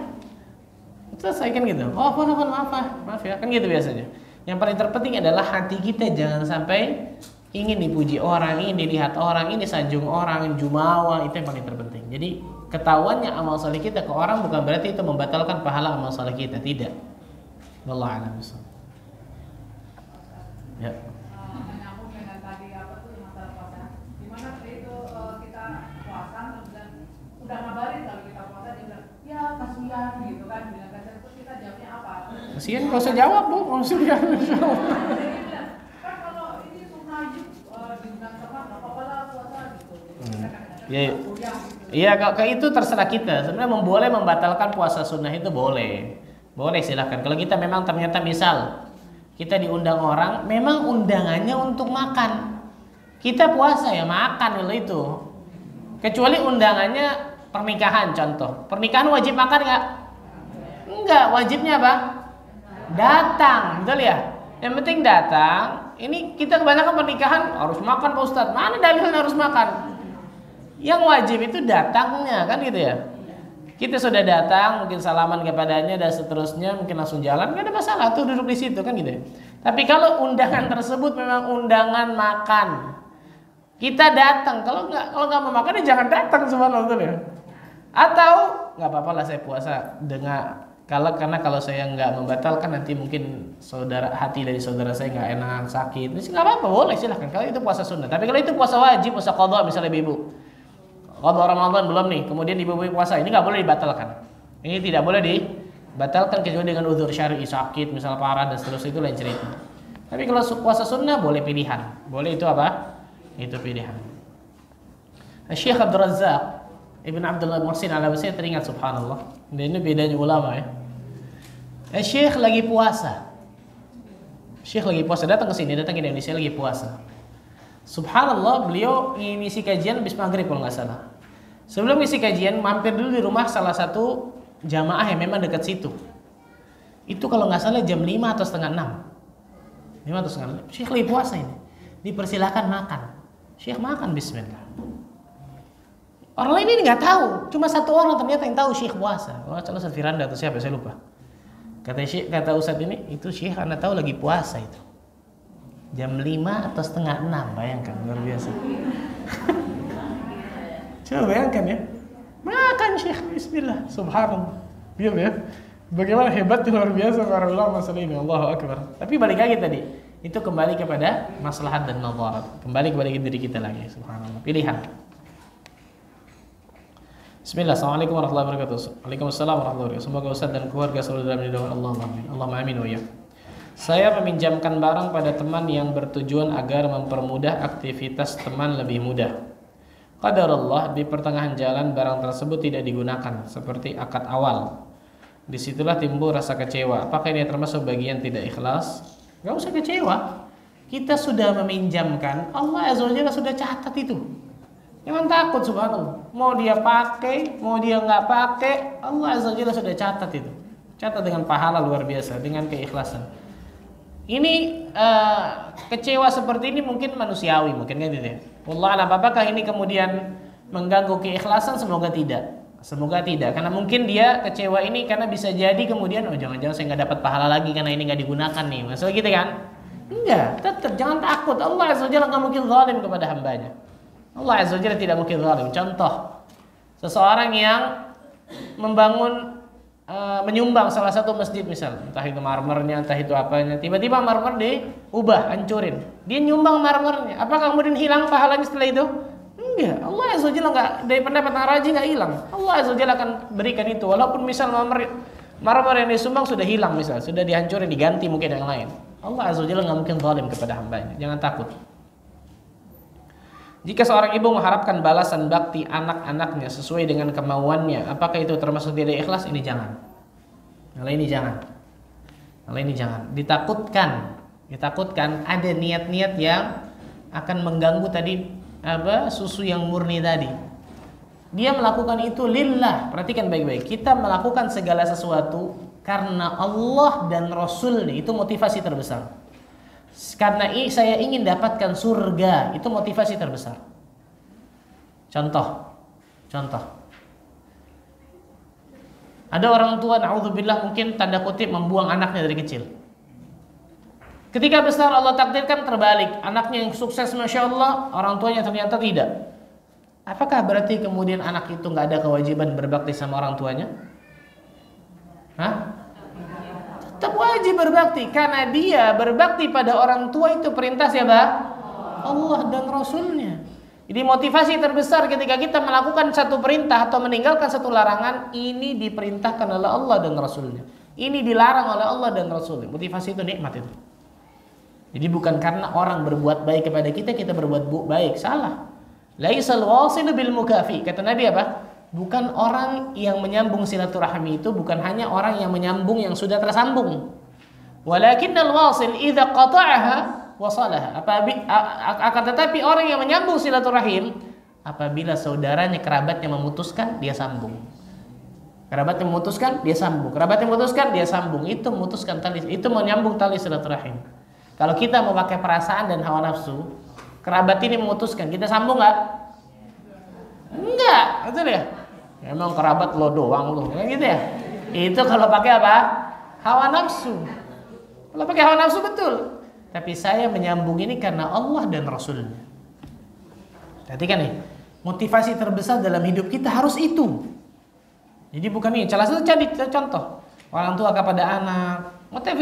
kan gitu. Oh maaf ya, kan gitu biasanya. Yang paling terpenting adalah hati kita jangan sampai ingin dipuji orang, ingin dilihat orang, ini sanjung orang, jumawa, itu yang paling terpenting. Jadi ketahuannya amal saleh kita ke orang bukan berarti itu membatalkan pahala amal saleh kita, tidak. Wallahu a'lam bishawab. Ya. Udah ngabarin kalau kita puasa, dia bilang ya kasihan gitu kan, bilang kasihan, terus kita jawabnya apa? Kasihan nggak usah jawab, Bu, kasihan. Kan kalau ini sunnah di bulan Ramadan nggak apa-apa lah puasa gitu. Ya, iya kalau itu terserah kita. Sebenarnya boleh membatalkan puasa sunnah itu boleh. Boleh silahkan. Kalau kita memang ternyata misal kita diundang orang, memang undangannya untuk makan. Kita puasa ya makan dulu itu. Kecuali undangannya pernikahan contoh. Pernikahan wajib makan nggak? Enggak, wajibnya apa? Datang, betul ya? Yang penting datang. Ini kita kebanyakan pernikahan harus makan Pak Ustadz. Mana dalilnya harus makan? Yang wajib itu datangnya kan gitu ya. Kita sudah datang, mungkin salaman kepadanya dan seterusnya, mungkin langsung jalan, nggak ada masalah tuh duduk di situ kan gitu ya. Tapi kalau undangan tersebut memang undangan makan, kita datang. Kalau nggak mau makan ya jangan datang subhanallah tuh ya. Atau nggak apa-apa lah saya puasa dengan karena kalau saya nggak membatalkan nanti mungkin hati dari saudara saya nggak enak sakit, nggak apa-apa boleh silahkan. Kalau itu puasa sunnah. Tapi kalau itu puasa wajib, puasa qadha misalnya ibu. Qadha Ramadan belum nih, kemudian ibu-ibu puasa, ini nggak boleh dibatalkan. Ini tidak boleh dibatalkan kecuali dengan uzur syar'i, sakit, misal parah dan seterusnya, itu lain cerita. Tapi kalau puasa sunnah boleh pilihan. Boleh itu apa? Itu pilihan. Syekh Abdul Razzaq Ibn Abdullah Muhsin Al-Abasi teringat subhanallah. Dan ini bedanya ulama ya. Syekh lagi puasa. Syekh lagi puasa, datang ke sini, datang ke Indonesia lagi puasa. Subhanallah, beliau ngisi kajian habis maghrib kalau nggak salah. Sebelum ngisi kajian, mampir dulu di rumah salah satu jamaah yang memang dekat situ. Itu kalau nggak salah jam 5 atau setengah 6. 5 atau setengah 6. Syekh lagi puasa ini. Dipersilakan makan. Syekh makan bismillah. Orang lain ini nggak tahu. Cuma satu orang ternyata yang tahu Syekh puasa. Oh, calon Ustaz Firanda atau siapa saya lupa. Kata Ustaz ini, itu Syekh Anda tahu lagi puasa itu. Jam 5 atau setengah 6, bayangkan luar biasa. Coba bayangkan ya. Makan Syekh bismillah. Subhanallah. Biar ya. Bagaimana hebatnya luar biasa para ulama masalah ini. Allahu akbar. Tapi balik lagi tadi, itu kembali kepada maslahat dan nadharat. Kembali kepada diri kita lagi. Subhanallah. Pilihan. Bismillah. Assalamualaikum warahmatullahi wabarakatuh. Waalaikumsalam warahmatullahi wabarakatuh. Semoga Ustaz dan keluarga selalu dalam lindungan Allah. Allahumma amin wa ya. Saya meminjamkan barang pada teman yang bertujuan agar mempermudah aktivitas teman lebih mudah. Qadarullah, di pertengahan jalan barang tersebut tidak digunakan seperti akad awal. Disitulah timbul rasa kecewa. Apakah ini termasuk bagian tidak ikhlas? Gak usah kecewa. Kita sudah meminjamkan, Allah Azza wa Jalla sudah catat itu. Jangan takut subhanallah. Mau dia pakai, mau dia nggak pakai, Allah Azza wa Jalla sudah catat itu. Catat dengan pahala luar biasa, dengan keikhlasan. Ini kecewa seperti ini mungkin manusiawi, mungkin kan gitu ya. Wallah alam, apakah ini kemudian mengganggu keikhlasan? Semoga tidak. Semoga tidak, karena mungkin dia kecewa ini karena bisa jadi kemudian jangan-jangan saya nggak dapat pahala lagi karena ini nggak digunakan nih, masalah gitu kan? Enggak, tetap jangan takut. Allah Azza wa Jalla nggak mungkin zalim kepada hambanya. Allah Azza wa Jalla tidak mungkin zalim. Contoh, seseorang yang menyumbang salah satu masjid misal, entah itu marmernya, entah itu apanya, tiba-tiba marmer diubah, hancurin. Dia nyumbang marmernya, apakah kemudian hilang pahalanya setelah itu? Enggak. Allah Azza wa Jalla enggak, dari pendapatan raji enggak hilang. Allah Azza wa Jalla akan berikan itu walaupun misal marmer yang disumbang sudah hilang misal, sudah dihancurin, diganti mungkin yang lain. Allah Azza wa Jalla enggak mungkin zalim kepada hambanya. Jangan takut. Jika seorang ibu mengharapkan balasan bakti anak-anaknya sesuai dengan kemauannya, apakah itu termasuk tidak ikhlas? Ini jangan. Kalau ini jangan. Kalau ini jangan. Ditakutkan ada niat-niat yang akan mengganggu tadi susu yang murni tadi. Dia melakukan itu lillah. Perhatikan baik-baik. Kita melakukan segala sesuatu karena Allah dan Rasulnya, itu motivasi terbesar. Karena saya ingin dapatkan surga, itu motivasi terbesar. Contoh. Ada orang tua, na'udzubillah, mungkin tanda kutip membuang anaknya dari kecil. Ketika besar Allah takdirkan terbalik, anaknya yang sukses masya Allah, orang tuanya ternyata tidak. Apakah berarti kemudian anak itu nggak ada kewajiban berbakti sama orang tuanya? Hah? Tetap wajib berbakti, karena dia berbakti pada orang tua itu perintah siapa? Allah dan Rasulnya. Jadi motivasi terbesar ketika kita melakukan satu perintah atau meninggalkan satu larangan, ini diperintahkan oleh Allah dan Rasulnya. Ini dilarang oleh Allah dan Rasulnya. Motivasi itu nikmat itu. Jadi bukan karena orang berbuat baik kepada kita, kita berbuat baik. Salah. Laisal wasilu bil mukafi. Kata Nabi apa? Bukan orang yang menyambung silaturahmi itu bukan hanya orang yang menyambung yang sudah tersambung. Walakinnal wasil idza qata'aha wasalaha. Akan tetapi orang yang menyambung silaturahim apabila saudaranya kerabatnya memutuskan dia sambung. Kerabatnya memutuskan dia sambung. Kerabatnya memutuskan dia sambung. Itu memutuskan tali, itu menyambung tali silaturahim. Kalau kita mau pakai perasaan dan hawa nafsu, kerabat ini memutuskan, kita sambung nggak? Enggak, betul ya? Emang kerabat lo doang lo, kayak gitu ya? Itu kalau pakai apa? Hawa nafsu. Kalau pakai hawa nafsu betul. Tapi saya menyambung ini karena Allah dan Rasulnya. Perhatikan nih, motivasi terbesar dalam hidup kita harus itu. Jadi bukan ini, salah satu contoh orang tua kepada anak.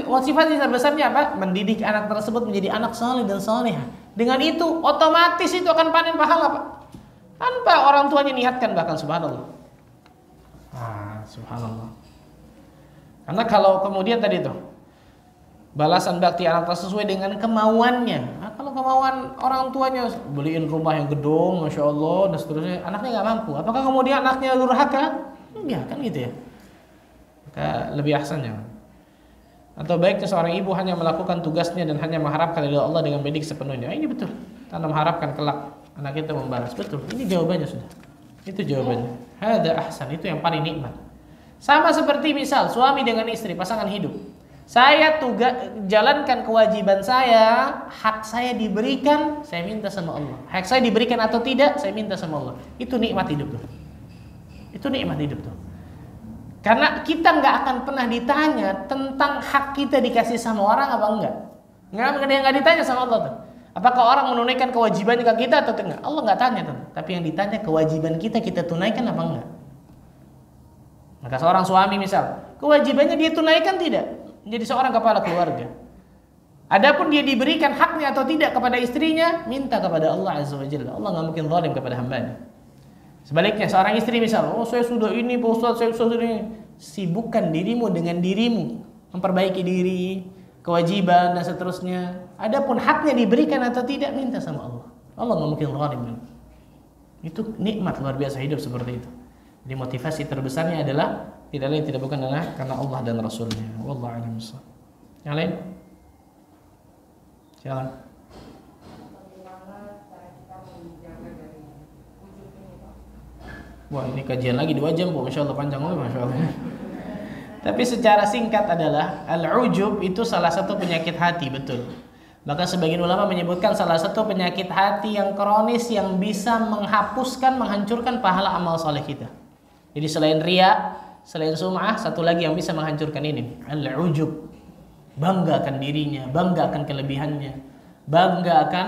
Motivasi terbesarnya apa? Mendidik anak tersebut menjadi anak saleh dan salehah. Dengan itu otomatis itu akan panen pahala, Pak. Tanpa orang tuanya niatkan bahkan, subhanallah. Subhanallah. Karena kalau kemudian tadi itu balasan bakti anak sesuai dengan kemauannya. Kalau kemauan orang tuanya beliin rumah yang gedung, masya Allah dan seterusnya, anaknya nggak mampu. Apakah kemudian anaknya durhaka? Enggak kan gitu ya. Maka lebih ahsan jangan. Atau baiknya seorang ibu hanya melakukan tugasnya dan hanya mengharapkan dari Allah dengan mendidik sepenuhnya. Ini betul. Tanpa mengharapkan kelak anak kita membalas. Betul. Ini jawabannya sudah. Itu jawabannya. Hada ahsan, itu yang paling nikmat. Sama seperti misal suami dengan istri, pasangan hidup. Saya jalankan kewajiban saya, hak saya diberikan, saya minta sama Allah. Hak saya diberikan atau tidak, saya minta sama Allah. Itu nikmat hidup tuh. Itu nikmat hidup tuh. Karena kita nggak akan pernah ditanya tentang hak kita dikasih sama orang apa enggak. Nggak ditanya sama Allah tuh. Apakah orang menunaikan kewajibannya ke kita atau enggak? Allah nggak tanya tuh. Tapi yang ditanya kewajiban kita tunaikan apa enggak. Maka seorang suami misal, kewajibannya dia tunaikan tidak? Menjadi seorang kepala keluarga. Adapun dia diberikan haknya atau tidak kepada istrinya, minta kepada Allah Azza wa Jalla. Allah nggak mungkin zalim kepada hambanya. Sebaliknya seorang istri misal, saya sudah ini Pak Ustaz, saya sudah ini. Sibukkan dirimu dengan dirimu, memperbaiki diri, kewajiban dan seterusnya. Adapun haknya diberikan atau tidak, minta sama Allah. Allah nggak mungkin zalim. Itu nikmat luar biasa hidup seperti itu. Jadi motivasi terbesarnya adalah tidak lain tidak bukan adalah karena Allah dan Rasulnya. Wallahu a'lam bishawab. Yang lain? Silakan. Wah, ini kajian lagi 2 jam, Bu. Masya Allah panjang loh, Masya Allah. Tapi secara singkat adalah al-ujub itu salah satu penyakit hati, betul. Maka sebagian ulama menyebutkan salah satu penyakit hati yang kronis yang bisa menghapuskan, menghancurkan pahala amal saleh kita. Jadi selain riya, selain sum'ah, satu lagi yang bisa menghancurkan ini, al-ujub. Bangga akan dirinya, bangga akan kelebihannya, bangga akan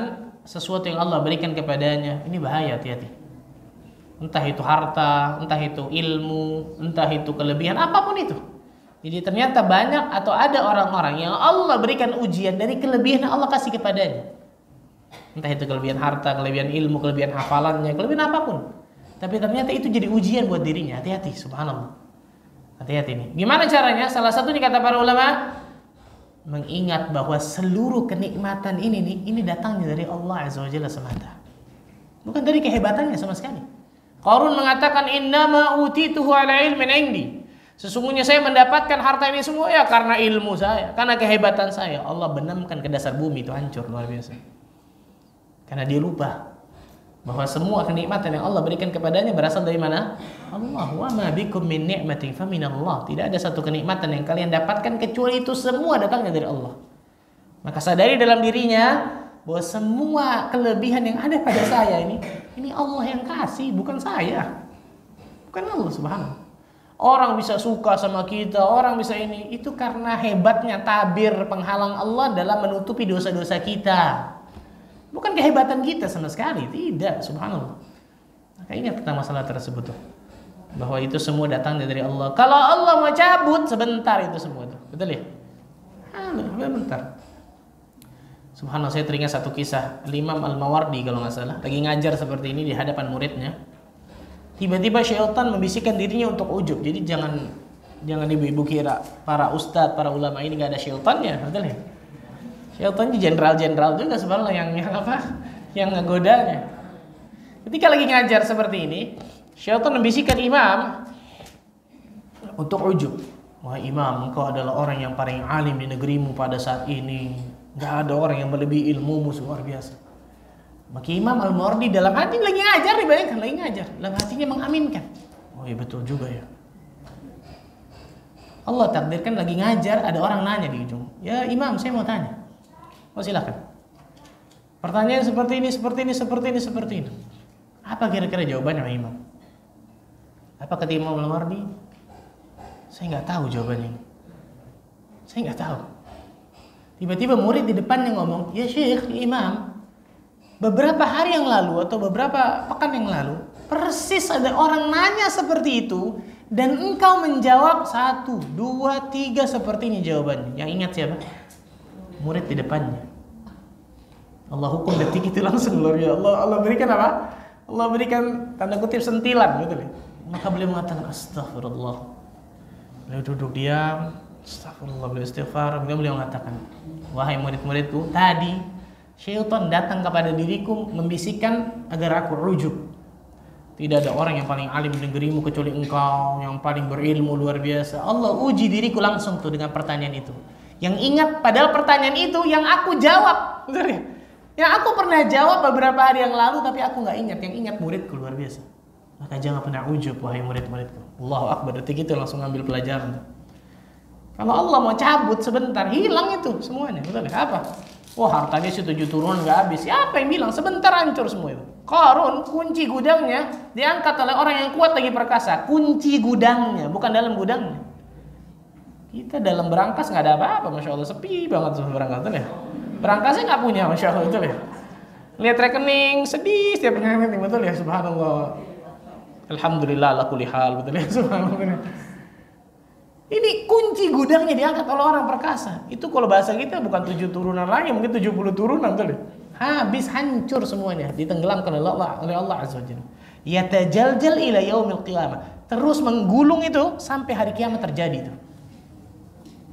sesuatu yang Allah berikan kepadanya. Ini bahaya, hati-hati. Entah itu harta, entah itu ilmu, entah itu kelebihan, apapun itu. Jadi ternyata banyak atau ada orang-orang yang Allah berikan ujian dari kelebihan yang Allah kasih kepadanya. Entah itu kelebihan harta, kelebihan ilmu, kelebihan hafalannya, kelebihan apapun. Tapi ternyata itu jadi ujian buat dirinya. Hati-hati, subhanallah. Hati-hati nih. Gimana caranya? Salah satunya kata para ulama, mengingat bahwa seluruh kenikmatan ini datangnya dari Allah Azza wa Jalla semata. Bukan dari kehebatannya sama sekali. Qarun mengatakan innama utituhu ala ilmin indi. Sesungguhnya saya mendapatkan harta ini semua ya karena ilmu saya, karena kehebatan saya. Allah benamkan ke dasar bumi itu hancur luar biasa. Karena dia lupa bahwa semua kenikmatan yang Allah berikan kepadanya berasal dari mana? Allah. Wa ma bikum min ni'matin faminallah. Tidak ada satu kenikmatan yang kalian dapatkan kecuali itu semua datangnya dari Allah. Maka sadari dalam dirinya bahwa semua kelebihan yang ada pada saya ini Allah yang kasih, bukan saya. Bukan Allah subhanahu. Orang bisa suka sama kita, orang bisa ini, itu karena hebatnya tabir penghalang Allah dalam menutupi dosa-dosa kita. Bukan kehebatan kita sama sekali, tidak, subhanallah. Maka ingat tentang masalah tersebut tuh. Bahwa itu semua datang dari Allah. Kalau Allah mau cabut sebentar itu semua tuh. Betul ya? Sebentar. Subhanallah, saya teringat satu kisah Imam Al-Mawardi kalau nggak salah lagi ngajar seperti ini di hadapan muridnya. Tiba-tiba syaitan membisikkan dirinya untuk ujub. Jadi jangan ibu-ibu kira para ustadz, para ulama ini nggak ada syaitannya, betul ya? Syaitannya jenderal-jenderal juga sebenarnya yang ngegodanya. Ketika lagi ngajar seperti ini, syaitan membisikkan imam untuk ujub. Wah imam, engkau adalah orang yang paling alim di negerimu pada saat ini. Gak ada orang yang melebihi ilmumu, luar biasa. Maka Imam Al-Mawardi dalam hati lagi ngajar, dibayangkan lagi ngajar, dalam hatinya mengaminkan. Oh iya betul juga ya. Allah takdirkan lagi ngajar, ada orang nanya di ujung. Ya imam, saya mau tanya. Oh silakan. Pertanyaan seperti ini, seperti ini, seperti ini, seperti ini. Apa kira-kira jawabannya imam? Apa kata Imam Al-Mawardi? Saya nggak tahu jawabannya. Saya nggak tahu. Tiba-tiba murid di depannya ngomong, ya Syekh, imam, beberapa hari yang lalu atau beberapa pekan yang lalu, persis ada orang nanya seperti itu, dan engkau menjawab 1, 2, 3 seperti ini jawabannya. Yang ingat siapa? Murid di depannya. Allah hukum detik itu langsung luar biasa. Allah berikan apa? Allah berikan tanda kutip sentilan, gitu. Maka beliau mengatakan astagfirullah. Beliau duduk diam, astagfirullah, beliau istighfar. Beliau mengatakan, wahai murid-muridku, tadi syaitan datang kepada diriku membisikkan agar aku ujub. Tidak ada orang yang paling alim di negerimu kecuali engkau, yang paling berilmu luar biasa. Allah uji diriku langsung tuh dengan pertanyaan itu. Yang ingat padahal pertanyaan itu yang aku jawab, betul ya? Yang aku pernah jawab beberapa hari yang lalu tapi aku nggak ingat. Yang ingat muridku luar biasa. Maka jangan pernah ujub wahai murid-muridku. Allahu Akbar, detik itu langsung ambil pelajaran. Kalau Allah mau cabut sebentar, hilang itu semuanya, betul ya? Apa? Wah hartanya sih 7 turunan nggak habis. Siapa yang bilang? Sebentar hancur semua itu. Qarun kunci gudangnya diangkat oleh orang yang kuat lagi perkasa. Kunci gudangnya, bukan dalam gudangnya. Kita dalam berangkas nggak ada apa-apa, masya Allah, sepi banget tuh berangkas, betul ya? Berangkasnya nggak punya, masya Allah, betul ya? Lihat rekening sedih setiap rekening, betul ya? Subhanallah. Alhamdulillah ala kulli hal, betul ya? Subhanallah. Ini kunci gudangnya diangkat oleh orang perkasa. Itu kalau bahasa kita bukan 7 turunan lagi, mungkin 70 turunan, betul ya? Habis, hancur semuanya, ditenggelamkan oleh Allah Azza wa Jalla. Yatajaljal ila yaumil qiyamah. Terus menggulung itu sampai hari kiamat terjadi itu.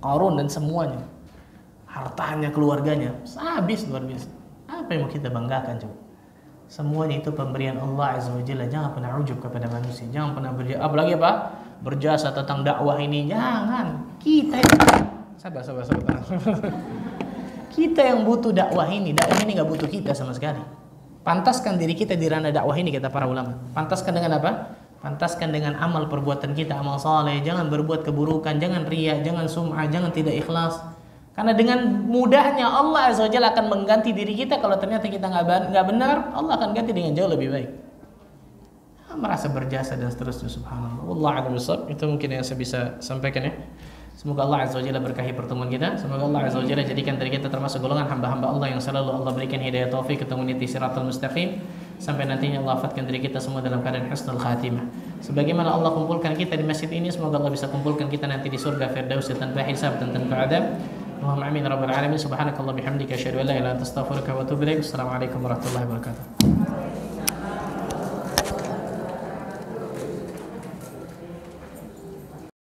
Qarun dan semuanya. Hartanya, keluarganya, habis luar biasa. Apa yang mau kita banggakan coba? Semuanya itu pemberian Allah Azza wa Jalla. Jangan pernah ujub kepada manusia. Jangan pernah apalagi apa? Berjasa tentang dakwah ini. Jangan. Kita sabar. Kita yang butuh dakwah ini. Dakwah ini gak butuh kita sama sekali. Pantaskan diri kita di ranah dakwah ini, kata para ulama. Pantaskan dengan apa? Pantaskan dengan amal perbuatan kita, amal saleh. Jangan berbuat keburukan, jangan riya, jangan sum'ah, jangan tidak ikhlas. Karena dengan mudahnya Allah Azza wa Jalla akan mengganti diri kita. Kalau ternyata kita nggak benar, Allah akan ganti dengan jauh lebih baik. Merasa berjasa dan seterusnya, subhanallah. Wallahu a'lam bishawab. Itu mungkin yang saya bisa sampaikan ya. Semoga Allah Azza wa Jalla berkahi pertemuan kita. Semoga Allah Azza wa Jalla jadikan dari kita termasuk golongan hamba-hamba Allah yang selalu Allah berikan hidayah taufik ketemu niti siratal mustaqim. Sampai nantinya Allah wafatkan diri kita semua dalam keadaan husnul khatimah. Sebagaimana Allah kumpulkan kita di masjid ini, semoga Allah bisa kumpulkan kita nanti di surga Firdaus tanpa hisab dan tanpa adab. Allahumma amin rabbal alamin. Subhanakallah bihamdika asyhadu an la ilaha illa anta astaghfiruka wa atubu ilaik. Assalamualaikum warahmatullahi wabarakatuh.